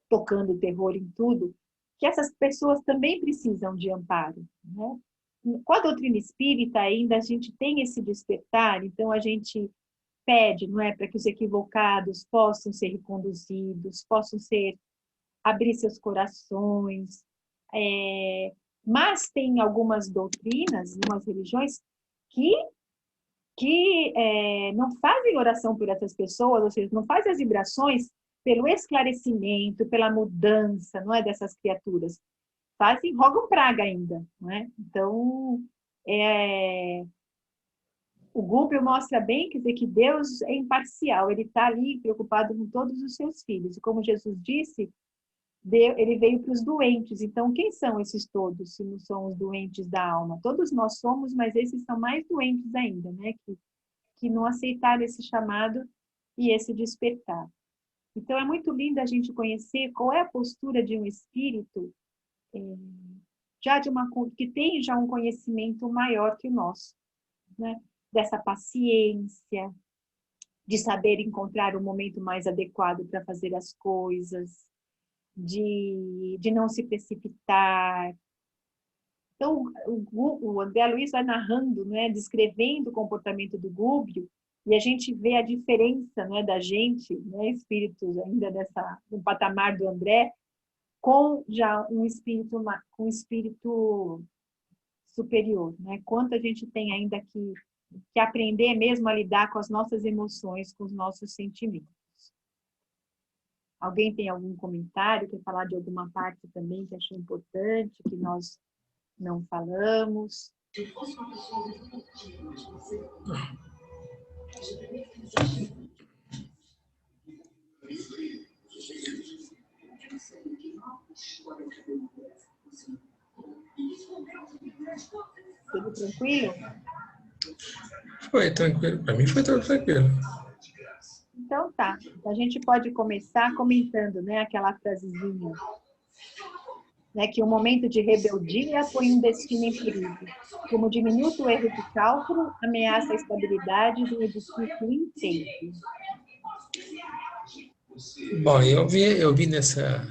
tocando terror em tudo, que essas pessoas também precisam de amparo, né? Com a doutrina espírita ainda a gente tem esse despertar, então a gente pede, não é, para que os equivocados possam ser reconduzidos, possam abrir seus corações, mas tem algumas doutrinas, algumas religiões que não fazem oração por essas pessoas, ou seja, não fazem as vibrações pelo esclarecimento, pela mudança, não é, dessas criaturas. Fazem, rogam praga ainda, não é? Então, o Gúbio mostra bem, quer dizer, que Deus é imparcial, ele está ali preocupado com todos os seus filhos. E como Jesus disse, ele veio para os doentes. Então, quem são esses todos, se não são os doentes da alma? Todos nós somos, mas esses são mais doentes ainda, né? Que não aceitaram esse chamado e esse despertar. Então, é muito lindo a gente conhecer qual é a postura de um espírito que tem já um conhecimento maior que o nosso, né? Dessa paciência, de saber encontrar o momento mais adequado para fazer as coisas, de não se precipitar. Então, o André Luiz vai narrando, né, descrevendo o comportamento do Gúbio, e a gente vê a diferença, né, da gente, né, espíritos ainda no patamar do André, com já um espírito superior, né? Quanto a gente tem ainda que aprender mesmo a lidar com as nossas emoções, com os nossos sentimentos. Alguém tem algum comentário, quer falar de alguma parte também que achou importante, que nós não falamos? Tudo tranquilo? Foi tranquilo. Para mim foi tudo tranquilo. Então tá. A gente pode começar comentando, né, aquela frasezinha. né, que o momento de rebeldia foi um destino em perigo. Como diminuto erro de cálculo, ameaça a estabilidade do edifício inteiro. Bom, eu vi nessa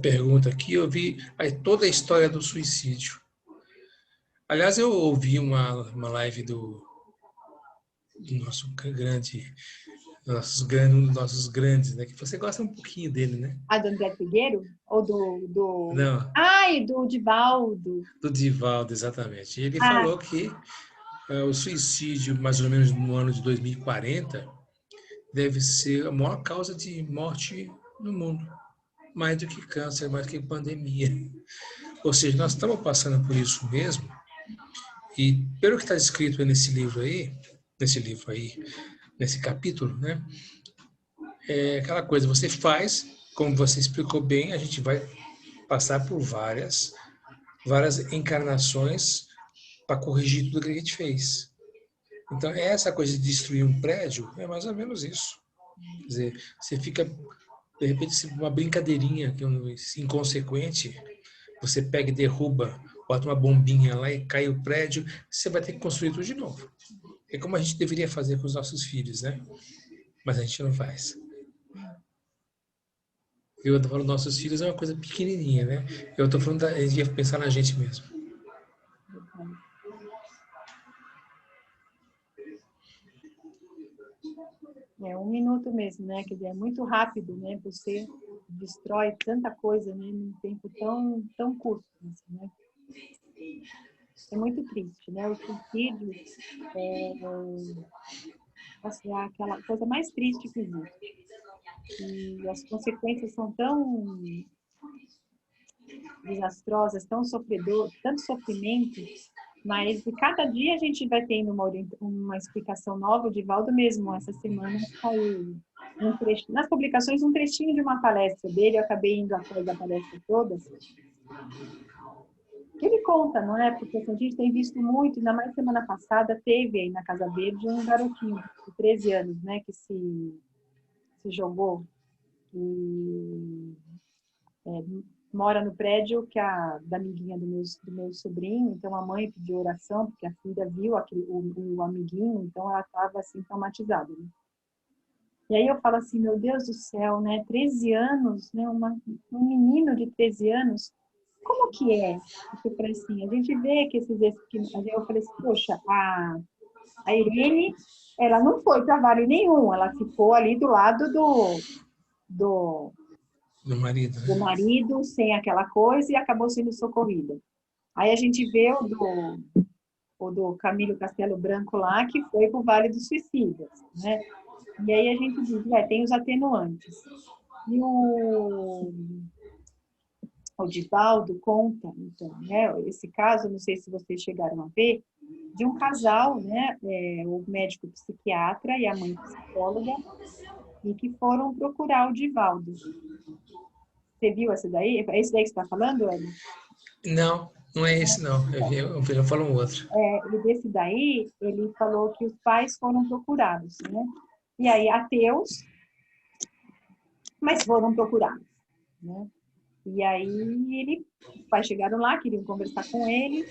pergunta aqui, eu vi aí toda a história do suicídio. Aliás, eu ouvi uma live do nosso grande, nossos grandes, né? Que você gosta um pouquinho dele, né? Ah, do André Trigueiro? Ou do... Não, Ai, do Divaldo. do Divaldo, exatamente. Ele Ah, falou que o suicídio, mais ou menos no ano de 2040, deve ser a maior causa de morte no mundo. Mais do que câncer, mais do que pandemia. Ou seja, nós estamos passando por isso mesmo. E pelo que está escrito nesse livro aí, nesse capítulo, né? É aquela coisa, você faz, como você explicou bem, a gente vai passar por várias encarnações para corrigir tudo que a gente fez. Então, essa coisa de destruir um prédio é mais ou menos isso. Quer dizer, você fica, de repente, uma brincadeirinha inconsequente, você pega e derruba, bota uma bombinha lá e cai o prédio, você vai ter que construir tudo de novo. É como a gente deveria fazer com os nossos filhos, né? Mas a gente não faz. Eu tô falando nossos filhos é uma coisa pequenininha, né? Eu tô falando a gente ia pensar na gente mesmo. é 1 minuto mesmo, né? Quer dizer, é muito rápido, né? Você destrói tanta coisa, né? Num tempo tão curto, assim, né? É muito triste, né? O suicídio assim, é aquela coisa mais triste que existe. E as consequências são tão desastrosas, tão sofredor, tanto sofrimento, mas de cada dia a gente vai tendo uma explicação nova. O Divaldo mesmo, essa semana, saiu nas publicações um trechinho de uma palestra dele, eu acabei indo atrás da palestra toda, que ele conta, não é? Porque assim, a gente tem visto muito, ainda mais semana passada, teve aí na Casa Verde um garotinho de 13 anos, né, que se jogou e mora no prédio que da amiguinha do meu sobrinho, então a mãe pediu oração, porque a filha viu o amiguinho, então ela estava assim traumatizada. Né? E aí eu falo assim, meu Deus do céu, né, 13 anos, né, um menino de 13 anos, como que é? Porque eu falei assim, a gente vê que eu falei assim, poxa, a Irene, ela não foi para vale nenhum, ela ficou ali do lado do Do marido, do né? marido, sem aquela coisa, e acabou sendo socorrida. Aí a gente vê o do Camilo Castelo Branco lá, que foi para o Vale dos Suicidas, né? E aí a gente diz, tem os atenuantes. E o Divaldo conta, então, né, esse caso, não sei se vocês chegaram a ver, de um casal, né, o médico psiquiatra e a mãe psicóloga, e que foram procurar o Divaldo. Você viu esse daí? É esse daí que você está falando, Ana? Não, não é esse não. Eu falo um outro. E desse daí, ele falou que os pais foram procurados, né? E aí, ateus, mas foram procurados, né? E aí, os pais chegaram lá, queriam conversar com ele,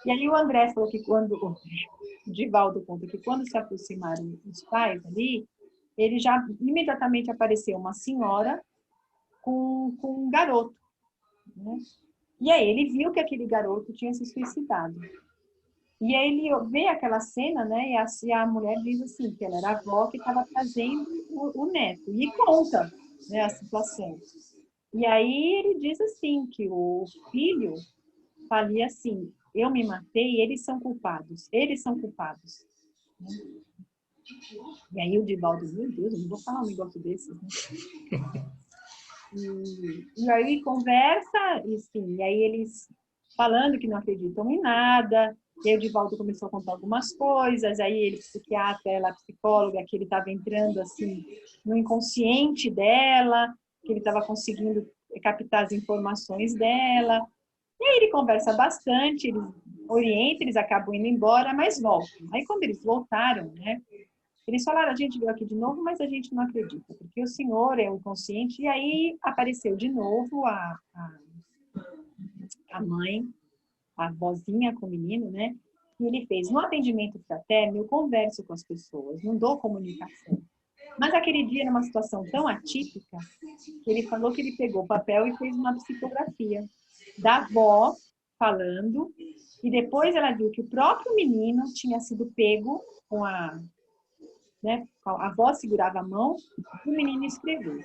e aí o André falou que o Divaldo conta que quando se aproximaram os pais ali, ele já imediatamente apareceu uma senhora com um garoto, né? E aí ele viu que aquele garoto tinha se suicidado. E aí ele vê aquela cena, né? E a mulher diz assim, que ela era a avó que estava trazendo o neto. E conta, né, a situação. E aí ele diz assim, que o filho falia assim, eu me matei, eles são culpados. Né? E aí o Divaldo, meu Deus, eu não vou falar um negócio desses, né? E aí conversa, e sim, e aí eles falando que não acreditam em nada, e aí o Divaldo começou a contar algumas coisas, aí ele, psiquiatra, ela psicóloga, que ele estava entrando assim no inconsciente dela, que ele estava conseguindo captar as informações dela, e aí ele conversa bastante, eles orientam, eles acabam indo embora, mas voltam. Aí quando eles voltaram, né, eles falaram, a gente veio aqui de novo, mas a gente não acredita, porque o senhor é o inconsciente. E aí apareceu de novo a a mãe, a avózinha com o menino, né? E ele fez, no atendimento fraterno, eu converso com as pessoas, não dou comunicação. Mas aquele dia era uma situação tão atípica que ele falou que ele pegou o papel e fez uma psicografia da avó falando, e depois ela viu que o próprio menino tinha sido pego com né, a avó segurava a mão, e o menino escreveu.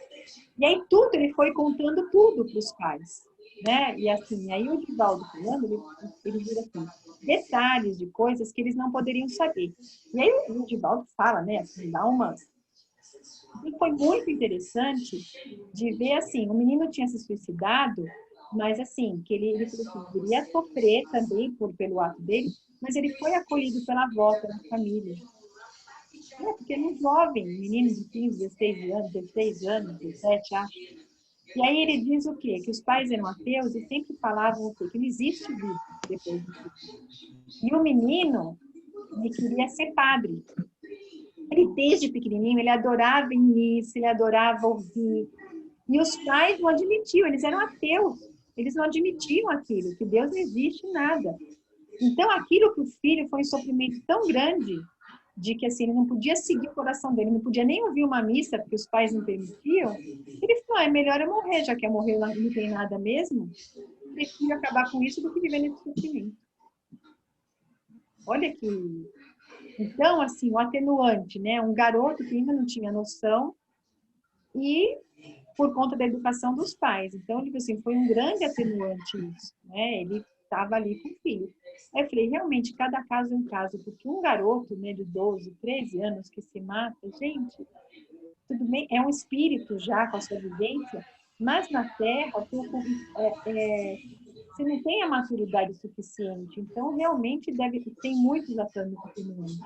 E aí tudo, ele foi contando tudo para os pais, né? E assim, aí o Divaldo falando, ele vira assim, detalhes de coisas que eles não poderiam saber. E aí o Divaldo fala, né, assim, dá umas... E foi muito interessante de ver, assim, o menino tinha se suicidado, mas assim, que ele falou assim, iria sofrer também pelo ato dele, mas ele foi acolhido pela avó, pela família. Porque no jovem, menino de 15, 16 anos, 17, acho. E aí ele diz o quê? Que os pais eram ateus e sempre falavam o quê? Que não existe vida depois do suicídio. E o menino, ele queria ser padre. Ele, desde pequenininho, ele adorava ir nisso, ele adorava ouvir. E os pais não admitiam, eles eram ateus. Eles não admitiam aquilo, que Deus não existe nada. Então, aquilo que o filho foi um sofrimento tão grande, de que assim, ele não podia seguir o coração dele, não podia nem ouvir uma missa, porque os pais não permitiam, ele falou, é melhor eu morrer, já que eu morrer não tem nada mesmo, prefiro acabar com isso do que viver nesse sofrimento. Olha que... Então, assim, o atenuante, né? Um garoto que ainda não tinha noção e por conta da educação dos pais. Então, tipo assim, foi um grande atenuante isso, né? Ele estava ali com o filho. Aí eu falei, realmente, cada caso é um caso, porque um garoto, né, de 12, 13 anos que se mata, gente, tudo bem, é um espírito já com a sua vivência, mas na Terra, você não tem a maturidade suficiente. Então, realmente, tem muitos atenuantes.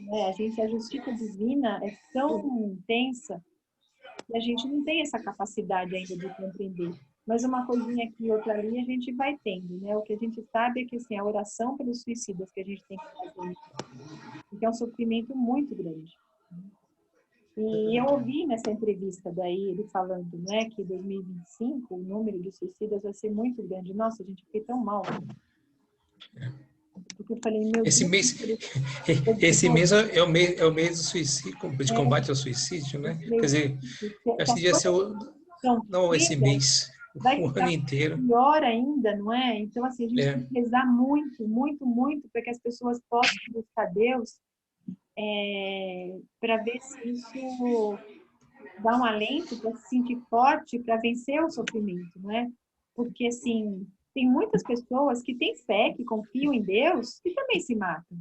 Né? A justiça divina é tão intensa que a gente não tem essa capacidade ainda de compreender. Mas uma coisinha aqui e outra ali a gente vai tendo, né? O que a gente sabe é que assim, a oração pelos suicidas que a gente tem que fazer, porque é um sofrimento muito grande. E eu ouvi nessa entrevista daí ele falando, né, que em 2025 o número de suicidas vai ser muito grande. Nossa, a gente fiquei tão mal. Porque eu falei, meu Esse Deus, mês, esse mês é o mês do suicídio, de combate ao suicídio, né? Quer dizer, acho que devia ser não esse mês, vai o ano ficar inteiro. pior ainda, não é? Então, assim, a gente tem É, que rezar muito, muito, muito para que as pessoas possam buscar Deus, para ver se isso dá um alento para se sentir forte, para vencer o sofrimento, não é? Porque, assim, tem muitas pessoas que têm fé, que confiam em Deus, e também se matam.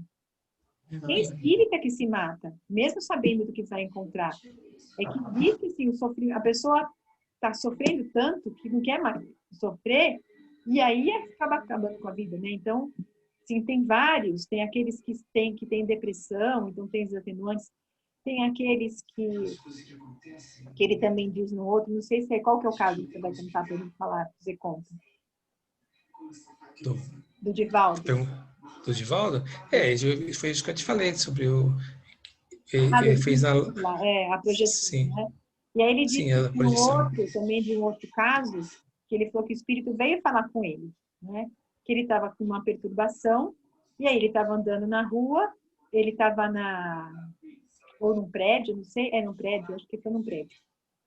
Tem espírita que se mata, mesmo sabendo do que vai encontrar. É que diz que assim, a pessoa está sofrendo tanto que não quer mais sofrer, e aí acaba acabando com a vida, né? Então, sim, tem vários, tem aqueles que têm depressão, então tem os atenuantes, tem aqueles que ele também diz no outro, não sei se é qual que é o caso que você vai tentar para ele falar, você conta. Do Divaldo. Do Divaldo? Foi isso que eu te falei sobre o. Do Ele fez a. lá, a projeção, Sim, né? E aí ele sim, disse a que no projeção. outro, também de um outro caso, que ele falou que o espírito veio falar com ele, né? Que ele estava com uma perturbação, e aí ele estava andando na rua, ele estava ou num prédio, não sei, num prédio, acho que foi num prédio.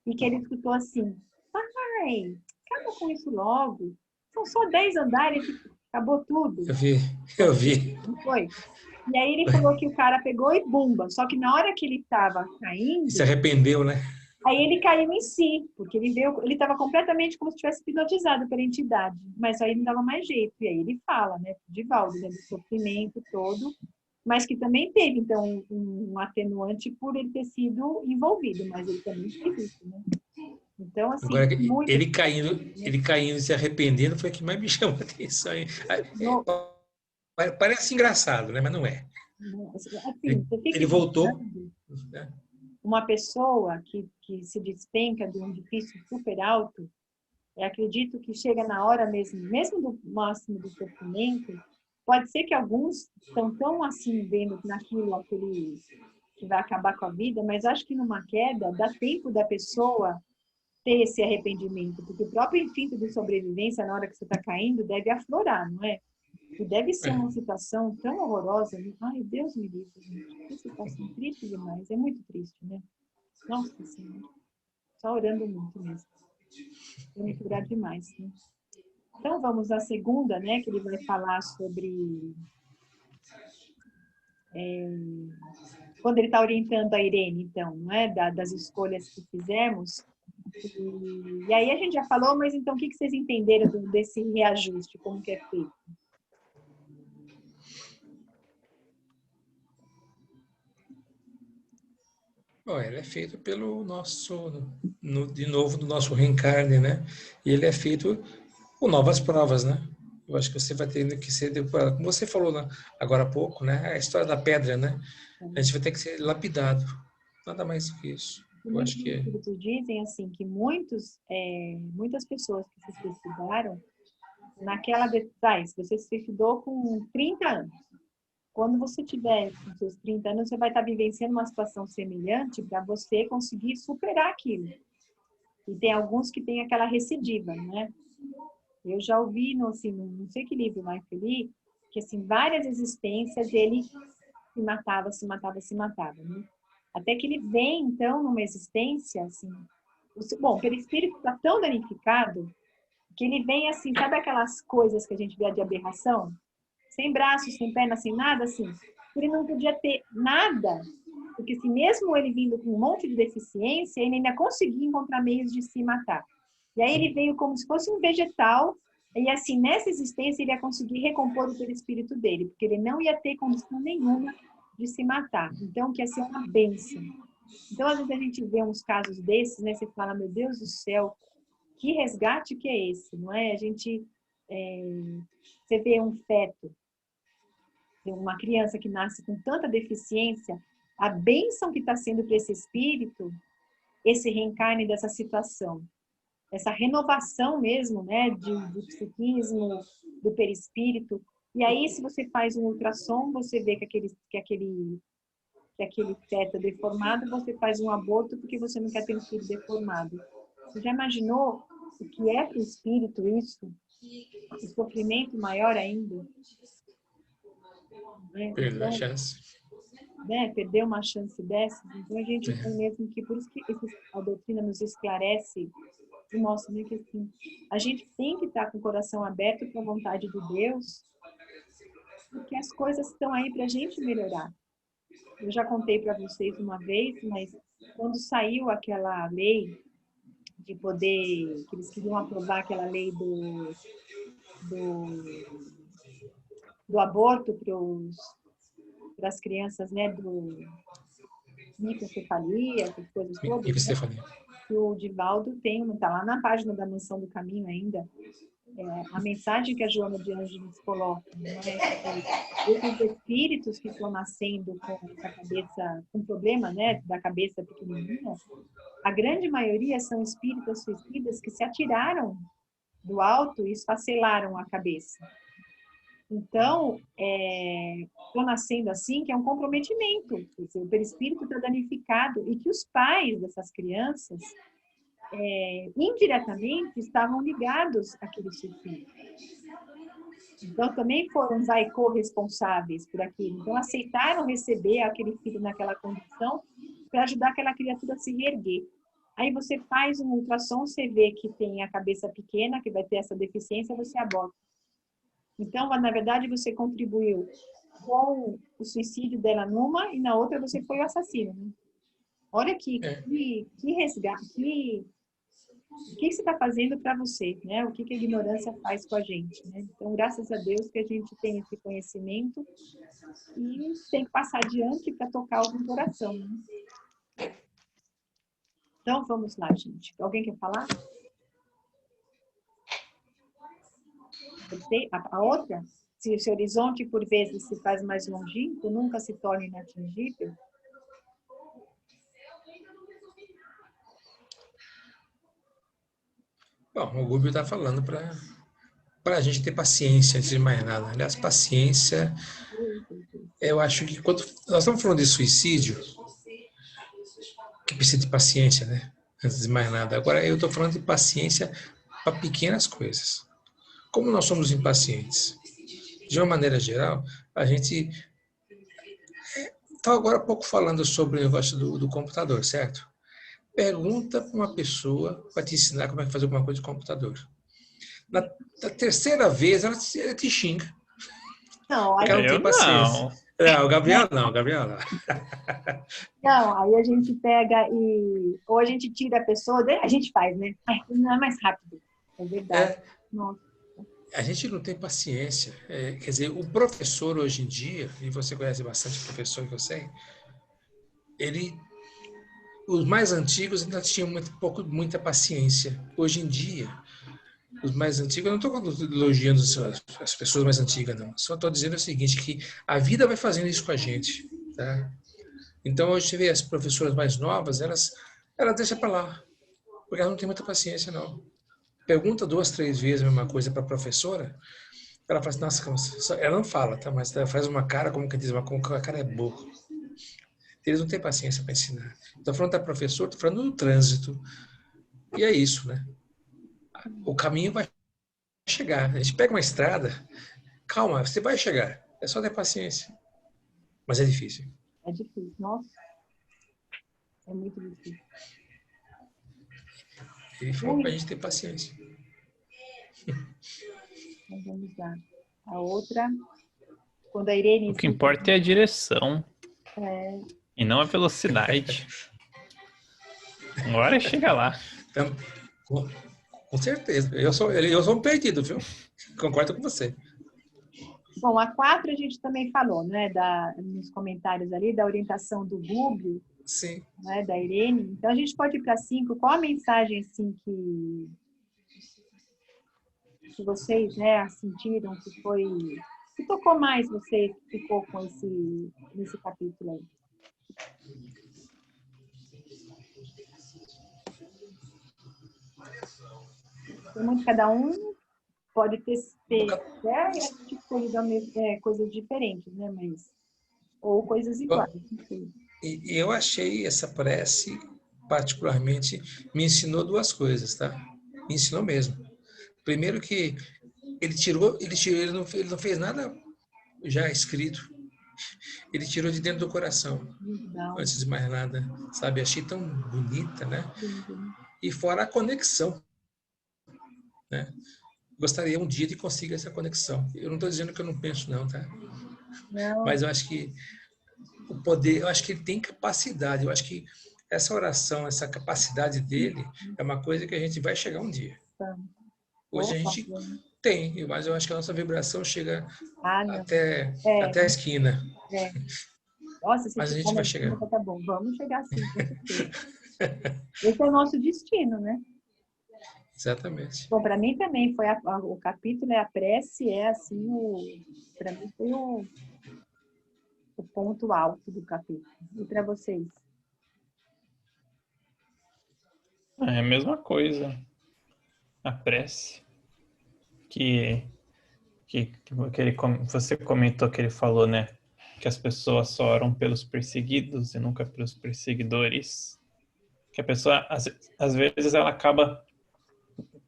E que ele escutou assim, pai, acaba com isso logo, são só 10 andares e acabou tudo. Eu vi. Não foi? E aí ele falou que o cara pegou e bumba, só que na hora que ele estava Se caindo, arrependeu, né? aí ele caiu em si, porque ele estava completamente como se tivesse hipnotizado pela entidade, mas aí não dava mais jeito. E aí ele fala, né, Divaldo, né, do sofrimento todo, mas que também teve, então, um atenuante por ele ter sido envolvido, mas ele também fez isso, né? Então, assim, Agora, muito... ele caindo e se arrependendo foi o que mais me chamou a atenção. No, Parece engraçado, né? Mas não é. assim, você fica Ele voltou. imaginando Né? uma pessoa que se despenca de um edifício super alto, eu acredito que chega na hora mesmo do máximo do sofrimento, pode ser que alguns estão tão assim vendo naquilo aquele que vai acabar com a vida, mas acho que numa queda dá tempo da pessoa ter esse arrependimento, porque o próprio instinto de sobrevivência, na hora que você está caindo, deve aflorar, não é? E deve ser uma situação tão horrorosa. Ai, Deus me livre, gente. Que situação triste demais. É muito triste, né? Nossa Senhora. Só orando muito mesmo. Vou me curar demais, né? Então, vamos à segunda, né? Que ele vai falar sobre... quando ele está orientando a Irene, então, não é? Das escolhas que fizemos. E aí a gente já falou, mas então o que vocês entenderam desse reajuste? Como que é feito? Bom, ele é feito pelo nosso, de novo, do nosso reencarne, né? E ele é feito com novas provas, né? Eu acho que você vai ter que ser, como você falou agora há pouco, né? A história da pedra, né? A gente vai ter que ser lapidado. Nada mais do que isso. Eu acho que Os espíritos dizem assim que muitas pessoas que se suicidaram naquela se você se suicidou com 30 anos. Quando você tiver com seus 30 anos, você vai estar vivenciando uma situação semelhante para você conseguir superar aquilo. E tem alguns que têm aquela recidiva, né? Eu já ouvi, assim, não sei que livro mais que eu li, que assim, várias existências ele se matava, né? Até que ele vem, então, numa existência, assim... Bom, o perispírito está tão danificado que ele vem, assim, sabe aquelas coisas que a gente vê de aberração? Sem braços, sem pernas, sem nada, assim. Ele não podia ter nada, porque assim, mesmo ele vindo com um monte de deficiência, ele ainda conseguia encontrar meios de se matar. E aí ele veio como se fosse um vegetal, e assim, nessa existência ele ia conseguir recompor o perispírito dele, porque ele não ia ter condição nenhuma de se matar. Então, que ia ser uma bênção. Então, às vezes a gente vê uns casos desses, né? Você fala, meu Deus do céu, que resgate que é esse, não é? Você vê um feto, uma criança que nasce com tanta deficiência, a bênção que está sendo para esse espírito, esse reencarne dessa situação, essa renovação mesmo, né, do psiquismo, do perispírito. E aí, se você faz um ultrassom, você vê que aquele feto é deformado, você faz um aborto porque você não quer ter um filho deformado. Você já imaginou o que é para o espírito isso? O sofrimento maior ainda? Né? perdeu a Então, chance. né, perder uma chance dessas. Então, a gente tem mesmo que, por isso que a doutrina nos esclarece e mostra, né, que assim, a gente tem que estar com o coração aberto para a vontade de Deus, porque as coisas estão aí para a gente melhorar. Eu já contei para vocês uma vez, mas quando saiu aquela lei de poder, que eles queriam aprovar aquela lei do aborto para as crianças, né, do microcefalia, essas coisas todas, né? Que o Divaldo está lá na página da Mansão do Caminho ainda, a mensagem que a Joana de Ângeles coloca, né? Esses espíritos que estão nascendo com essa cabeça, com problema, né, da cabeça pequenininha, a grande maioria são espíritas suicidas que se atiraram do alto e esfacelaram a cabeça. Então, estou nascendo assim, que é um comprometimento. Quer dizer, o perispírito está danificado e que os pais dessas crianças, indiretamente, estavam ligados àquele suicídio. Então, também foram corresponsáveis por aquilo. Então, aceitaram receber aquele filho naquela condição para ajudar aquela criatura a se reerguer. Aí você faz um ultrassom, você vê que tem a cabeça pequena, que vai ter essa deficiência, você aborta. Então, na verdade, você contribuiu com o suicídio dela numa e na outra você foi o assassino. Né? Olha aqui, que resgate, o que você está fazendo para você, né? O que a ignorância faz com a gente, né? Então, graças a Deus que a gente tem esse conhecimento e tem que passar adiante para tocar algum coração. Né? Então, vamos lá, gente. Alguém quer falar? A outra? Se esse horizonte, por vezes, se faz mais longínquo, nunca se torna inatingível. Bom, o Gúbio está falando para a gente ter paciência, antes de mais nada. Aliás, paciência, eu acho que quando nós estamos falando de suicídio, que precisa de paciência, né? antes de mais nada. Agora, eu estou falando de paciência para pequenas coisas. Como nós somos impacientes? De uma maneira geral, a gente está agora há pouco falando sobre o negócio do computador, certo? Pergunta para uma pessoa para te ensinar como é que fazer alguma coisa de computador. Na terceira vez, ela te xinga, Não, porque ela não tem Eu paciência. não. Não, o Gabriel não, o Gabriel não. não, aí a gente pega e... Ou a gente tira a pessoa, a gente faz, né? Ai, não é mais rápido. É verdade. É, Nossa. a gente não tem paciência. Quer dizer, o professor hoje em dia, e você conhece bastante professor que eu sei, ele, os mais antigos ainda tinham muita paciência. Hoje em dia, os mais antigos, eu não estou elogiando as pessoas mais antigas, não. Só estou dizendo o seguinte, que a vida vai fazendo isso com a gente. Tá? Então, hoje você vê as professoras mais novas, elas deixam para lá, porque elas não têm muita paciência, não. Pergunta 2, 3 vezes a mesma coisa para a professora, ela fala assim, nossa, ela não fala, tá? Mas ela faz uma cara como que diz, como que a cara é burro. Eles não têm paciência para ensinar. Estou falando da professora, estou falando do trânsito. E é isso, né? O caminho vai chegar. A gente pega uma estrada, calma, você vai chegar. É só ter paciência. Mas é difícil. É difícil. Nossa, é muito difícil. Ele falou para a gente ter paciência. Então, vamos lá. A outra, quando a Irene O que explica... importa é a direção É, e não a velocidade. Agora chega lá. Então, com certeza. Eu sou um perdido, viu? Concordo com você. bom, a 4 a gente também falou, né, nos comentários ali, da orientação do Google, Sim. né, da Irene. Então, a gente pode ir para 5. Qual a mensagem, assim, que vocês, né, sentiram que foi... que tocou mais você, que ficou com nesse capítulo aí? Tem muito, cada um pode ter escolhido coisas diferentes, né, mas... ou coisas iguais, enfim. E eu achei essa prece, particularmente, me ensinou 2 coisas, tá? Me ensinou mesmo. Primeiro que ele não fez nada já escrito. Ele tirou de dentro do coração, Legal. antes de mais nada, sabe? Achei tão bonita, né? Lindo. E fora a conexão, né? Gostaria um dia de conseguir essa conexão. Eu não estou dizendo que eu não penso, não, tá? Não, Mas eu acho que o poder, eu acho que ele tem capacidade. Eu acho que essa oração, essa capacidade dele é uma coisa que a gente vai chegar um dia. tá. Hoje a Opa, gente tem, mas eu acho que a nossa vibração chega não. até a esquina. É. Nossa, se Mas a chegar gente na vai esquina, chegar. tá bom. Vamos chegar sim, com certeza. Esse é o nosso destino, né? Exatamente. Bom, para mim também foi o capítulo, a prece é assim, para mim foi o ponto alto do capítulo. E para vocês? É a mesma coisa. A prece. Você comentou que ele falou, né? Que as pessoas só oram pelos perseguidos e nunca pelos perseguidores. Que a pessoa, às vezes, ela acaba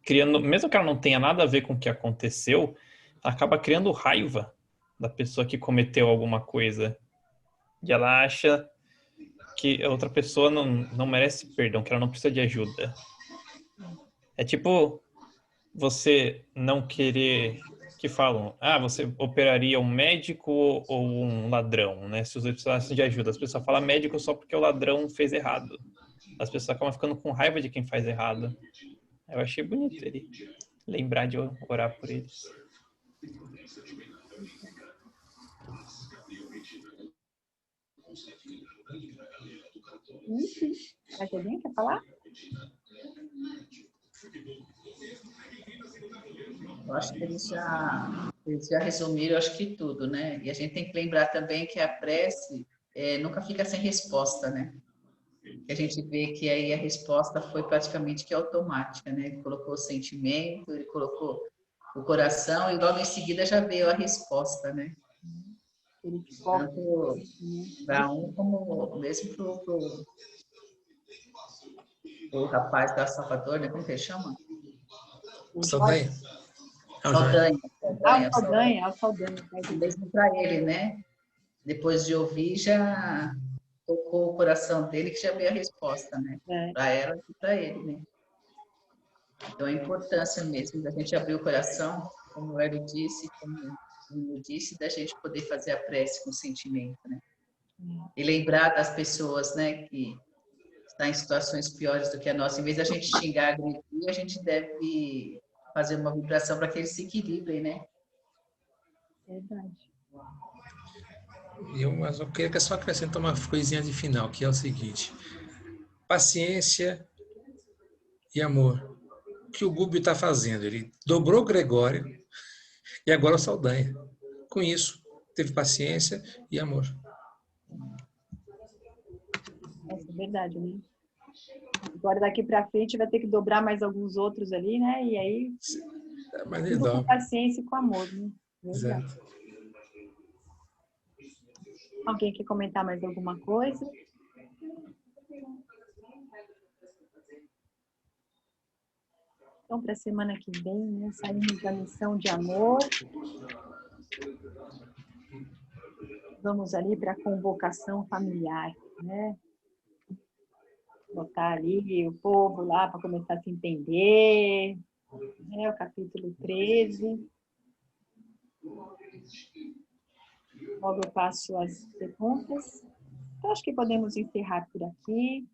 criando, mesmo que ela não tenha nada a ver com o que aconteceu, ela acaba criando raiva da pessoa que cometeu alguma coisa. E ela acha que a outra pessoa não merece perdão, que ela não precisa de ajuda. É tipo você não querer que falam, você operaria um médico ou um ladrão, né? Se os dois precisassem de ajuda. As pessoas falam médico só porque o ladrão fez errado. As pessoas acabam ficando com raiva de quem faz errado. Eu achei bonito ele lembrar de orar por eles. Ixi, mais alguém quer falar? Eu acho que eles já resumiram, acho que tudo, né? E a gente tem que lembrar também que a prece nunca fica sem resposta, né? Que a gente vê que aí a resposta foi praticamente que automática, né? Ele colocou o sentimento, ele colocou o coração e logo em seguida já veio a resposta, né? Ele foca, Tanto para um como mesmo para o o rapaz da Salvador, né? Como que ele chama? Saldanha. Saldanha. O Saldanha. Mesmo para ele, né? Depois de ouvir, já tocou o coração dele, que já veio a resposta, né? Para ela e para ele, né? Então, a importância mesmo da gente abrir o coração, como o Hélio disse, como eu disse, da gente poder fazer a prece com sentimento, né? E lembrar das pessoas, né, que estão em situações piores do que a nossa. Em vez da gente xingar, agredir, a gente deve fazer uma vibração para que eles se equilibrem, né? Verdade. Mas eu queria só acrescentar uma coisinha de final, que é o seguinte: paciência e amor. O que o Gubbio está fazendo? Ele dobrou o Gregório e agora o Saldanha. Com isso, teve paciência e amor. Essa é verdade, né? Agora daqui para frente vai ter que dobrar mais alguns outros ali, né? E aí, Mas ele tudo com dobra. paciência e com amor, né? Verdade. Exato. Alguém quer comentar mais alguma coisa? Então, para a semana que vem, né, saímos da missão de amor. Vamos ali para a convocação familiar, né? Botar ali o povo lá para começar a se entender, né? O capítulo 13. Logo eu passo as perguntas. Então, acho que podemos encerrar por aqui,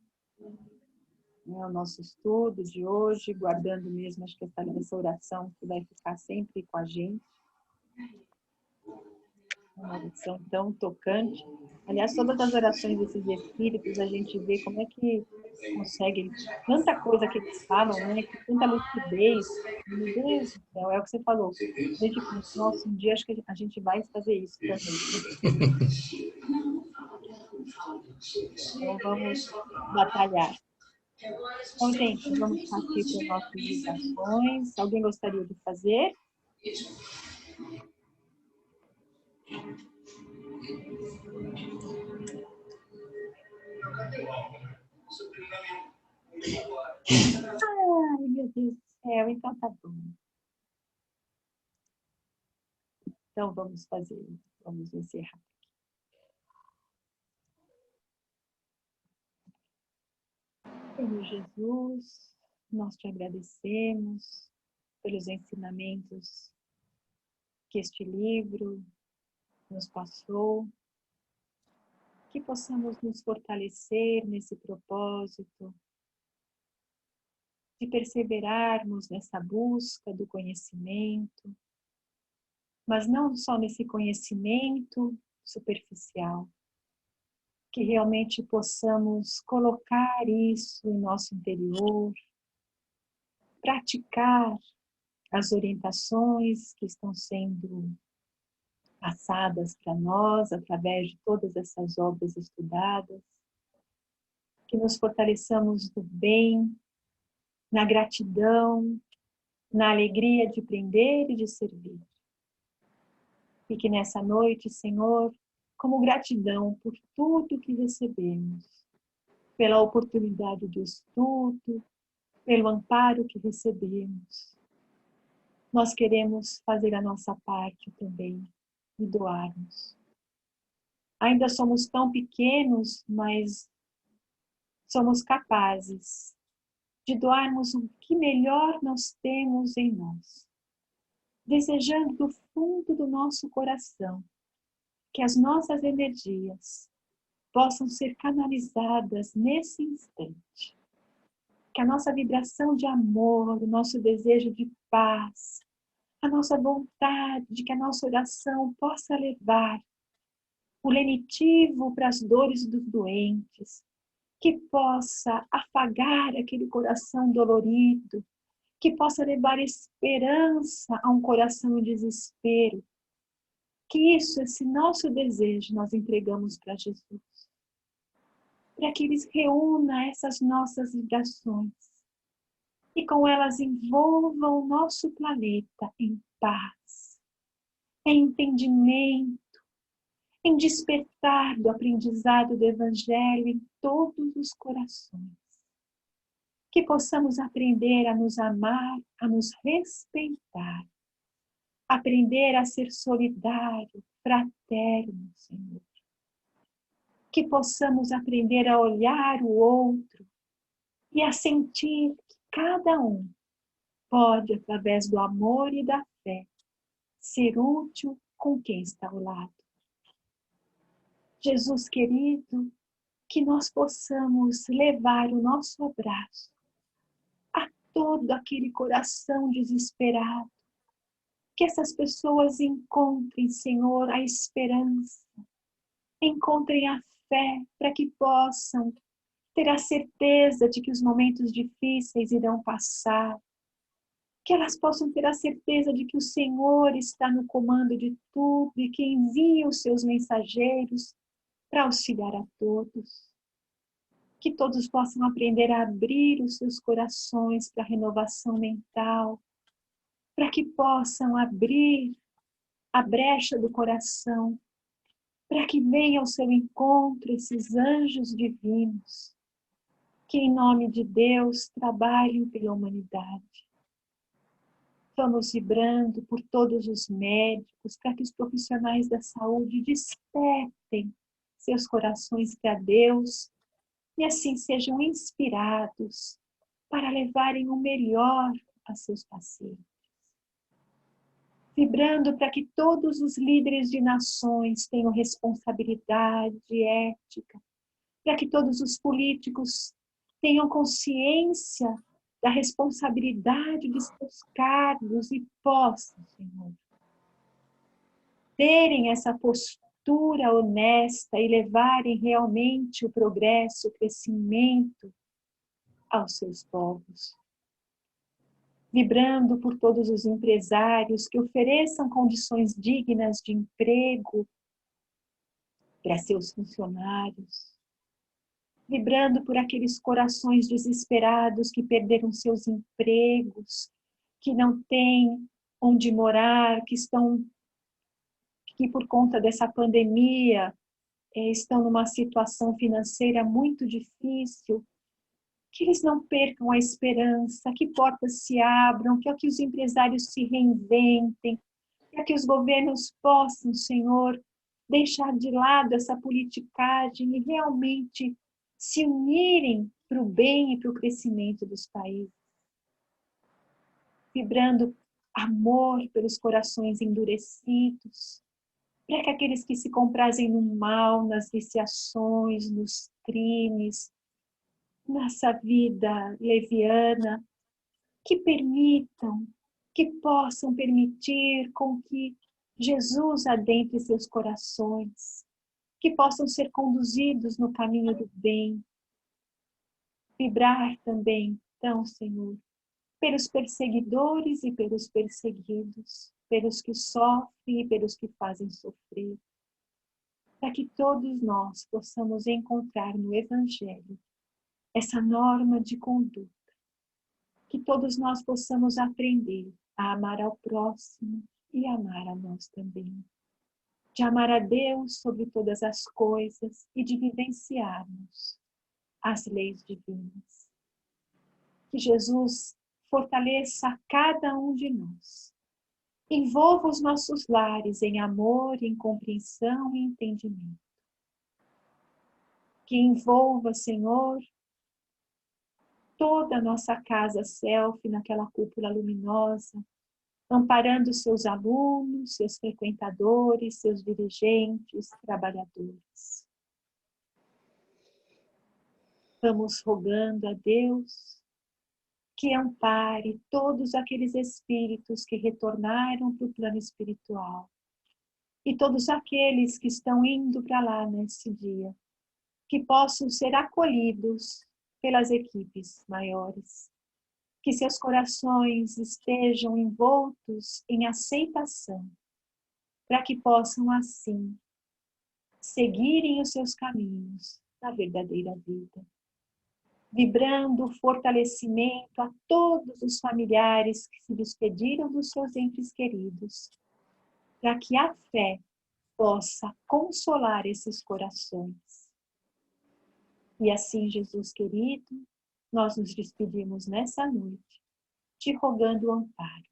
né, o nosso estudo de hoje, guardando mesmo, acho que essa oração que vai ficar sempre com a gente. Uma oração tão tocante. Aliás, todas as orações desses espíritos, a gente vê como é que conseguem, tanta coisa que eles falam, né? Que tanta lucidez. Meu Deus do céu, é o que você falou. A gente pensa, nossa, um dia acho que a gente vai fazer isso também. Então, vamos batalhar. Então, gente, vamos partir para nossas ligações. Alguém gostaria de fazer? Ai, meu Deus do céu, então tá bom. Então vamos fazer, vamos encerrar. Senhor Jesus, nós te agradecemos pelos ensinamentos que este livro nos passou, que possamos nos fortalecer nesse propósito, de perseverarmos nessa busca do conhecimento, mas não só nesse conhecimento superficial, que realmente possamos colocar isso em nosso interior, praticar as orientações que estão sendo passadas para nós através de todas essas obras estudadas, que nos fortaleçamos no bem, na gratidão, na alegria de aprender e de servir. E que nessa noite, Senhor, como gratidão por tudo que recebemos, pela oportunidade do estudo, pelo amparo que recebemos, nós queremos fazer a nossa parte também e doarmos. Ainda somos tão pequenos, mas somos capazes de doarmos o que melhor nós temos em nós, desejando do fundo do nosso coração que as nossas energias possam ser canalizadas nesse instante. Que a nossa vibração de amor, o nosso desejo de paz, a nossa vontade de que a nossa oração possa levar o lenitivo para as dores dos doentes, que possa afagar aquele coração dolorido, que possa levar esperança a um coração em desespero. Que isso, esse nosso desejo, nós entregamos para Jesus. Para que Ele reúna essas nossas vibrações e com elas envolvam o nosso planeta em paz, em entendimento, em despertar do aprendizado do Evangelho em todos os corações. que possamos aprender a nos amar, a nos respeitar, aprender a ser solidário, fraterno, Senhor. Que possamos aprender a olhar o outro e a sentir que cada um pode, através do amor e da fé, ser útil com quem está ao lado. Jesus querido, que nós possamos levar o nosso abraço a todo aquele coração desesperado. Que essas pessoas encontrem, Senhor, a esperança, encontrem a fé para que possam ter a certeza de que os momentos difíceis irão passar. Que elas possam ter a certeza de que o Senhor está no comando de tudo e que envia os seus mensageiros para auxiliar a todos. Que todos possam aprender a abrir os seus corações para a renovação mental, para que possam abrir a brecha do coração, para que venham ao seu encontro esses anjos divinos, que em nome de Deus trabalhem pela humanidade. Vamos vibrando por todos os médicos, para que os profissionais da saúde despertem seus corações para Deus e assim sejam inspirados para levarem o melhor a seus pacientes. Vibrando para que todos os líderes de nações tenham responsabilidade ética, para que todos os políticos tenham consciência da responsabilidade de seus cargos e possam, Senhor, terem essa postura honesta e levarem realmente o progresso, o crescimento aos seus povos. Vibrando por todos os empresários que ofereçam condições dignas de emprego para seus funcionários. Vibrando por aqueles corações desesperados que perderam seus empregos, que não têm onde morar, que por conta dessa pandemia estão numa situação financeira muito difícil, que eles não percam a esperança, que portas se abram, que os empresários se reinventem, para que os governos possam, Senhor, deixar de lado essa politicagem e realmente se unirem para o bem e para o crescimento dos países. Vibrando amor pelos corações endurecidos, para que aqueles que se comprazem no mal, nas viciações, nos crimes, nessa vida leviana, que permitam, que possam permitir com que Jesus adentre seus corações, que possam ser conduzidos no caminho do bem. Vibrar também, então, Senhor, pelos perseguidores e pelos perseguidos, pelos que sofrem e pelos que fazem sofrer, para que todos nós possamos encontrar no Evangelho essa norma de conduta, que todos nós possamos aprender a amar ao próximo e amar a nós também. De amar a Deus sobre todas as coisas e de vivenciarmos as leis divinas. Que Jesus fortaleça a cada um de nós. Envolva os nossos lares em amor, em compreensão e entendimento. Que envolva, Senhor, toda a nossa casa selfie naquela cúpula luminosa, amparando seus alunos, seus frequentadores, seus dirigentes, trabalhadores. Vamos rogando a Deus que ampare todos aqueles espíritos que retornaram para o plano espiritual e todos aqueles que estão indo para lá nesse dia, que possam ser acolhidos pelas equipes maiores, que seus corações estejam envoltos em aceitação, para que possam assim seguirem os seus caminhos na verdadeira vida. Vibrando o fortalecimento a todos os familiares que se despediram dos seus entes queridos, para que a fé possa consolar esses corações. E assim, Jesus querido, nós nos despedimos nessa noite, te rogando o amparo,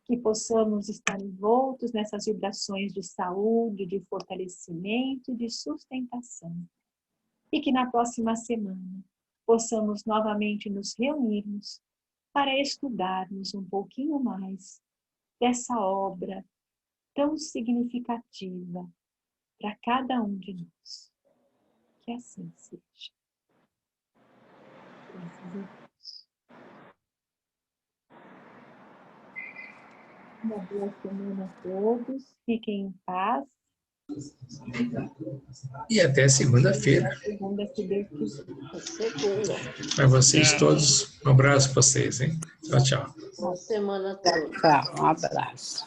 que possamos estar envoltos nessas vibrações de saúde, de fortalecimento e de sustentação. E que na próxima semana possamos novamente nos reunirmos para estudarmos um pouquinho mais dessa obra tão significativa para cada um de nós. Que assim seja. Graças a Deus. Uma boa semana a todos. Fiquem em paz. E até segunda-feira. Segunda, se Deus quiser. Para vocês todos, um abraço para vocês, hein? Tchau, tchau. Boa semana a todos. Tchau, um abraço.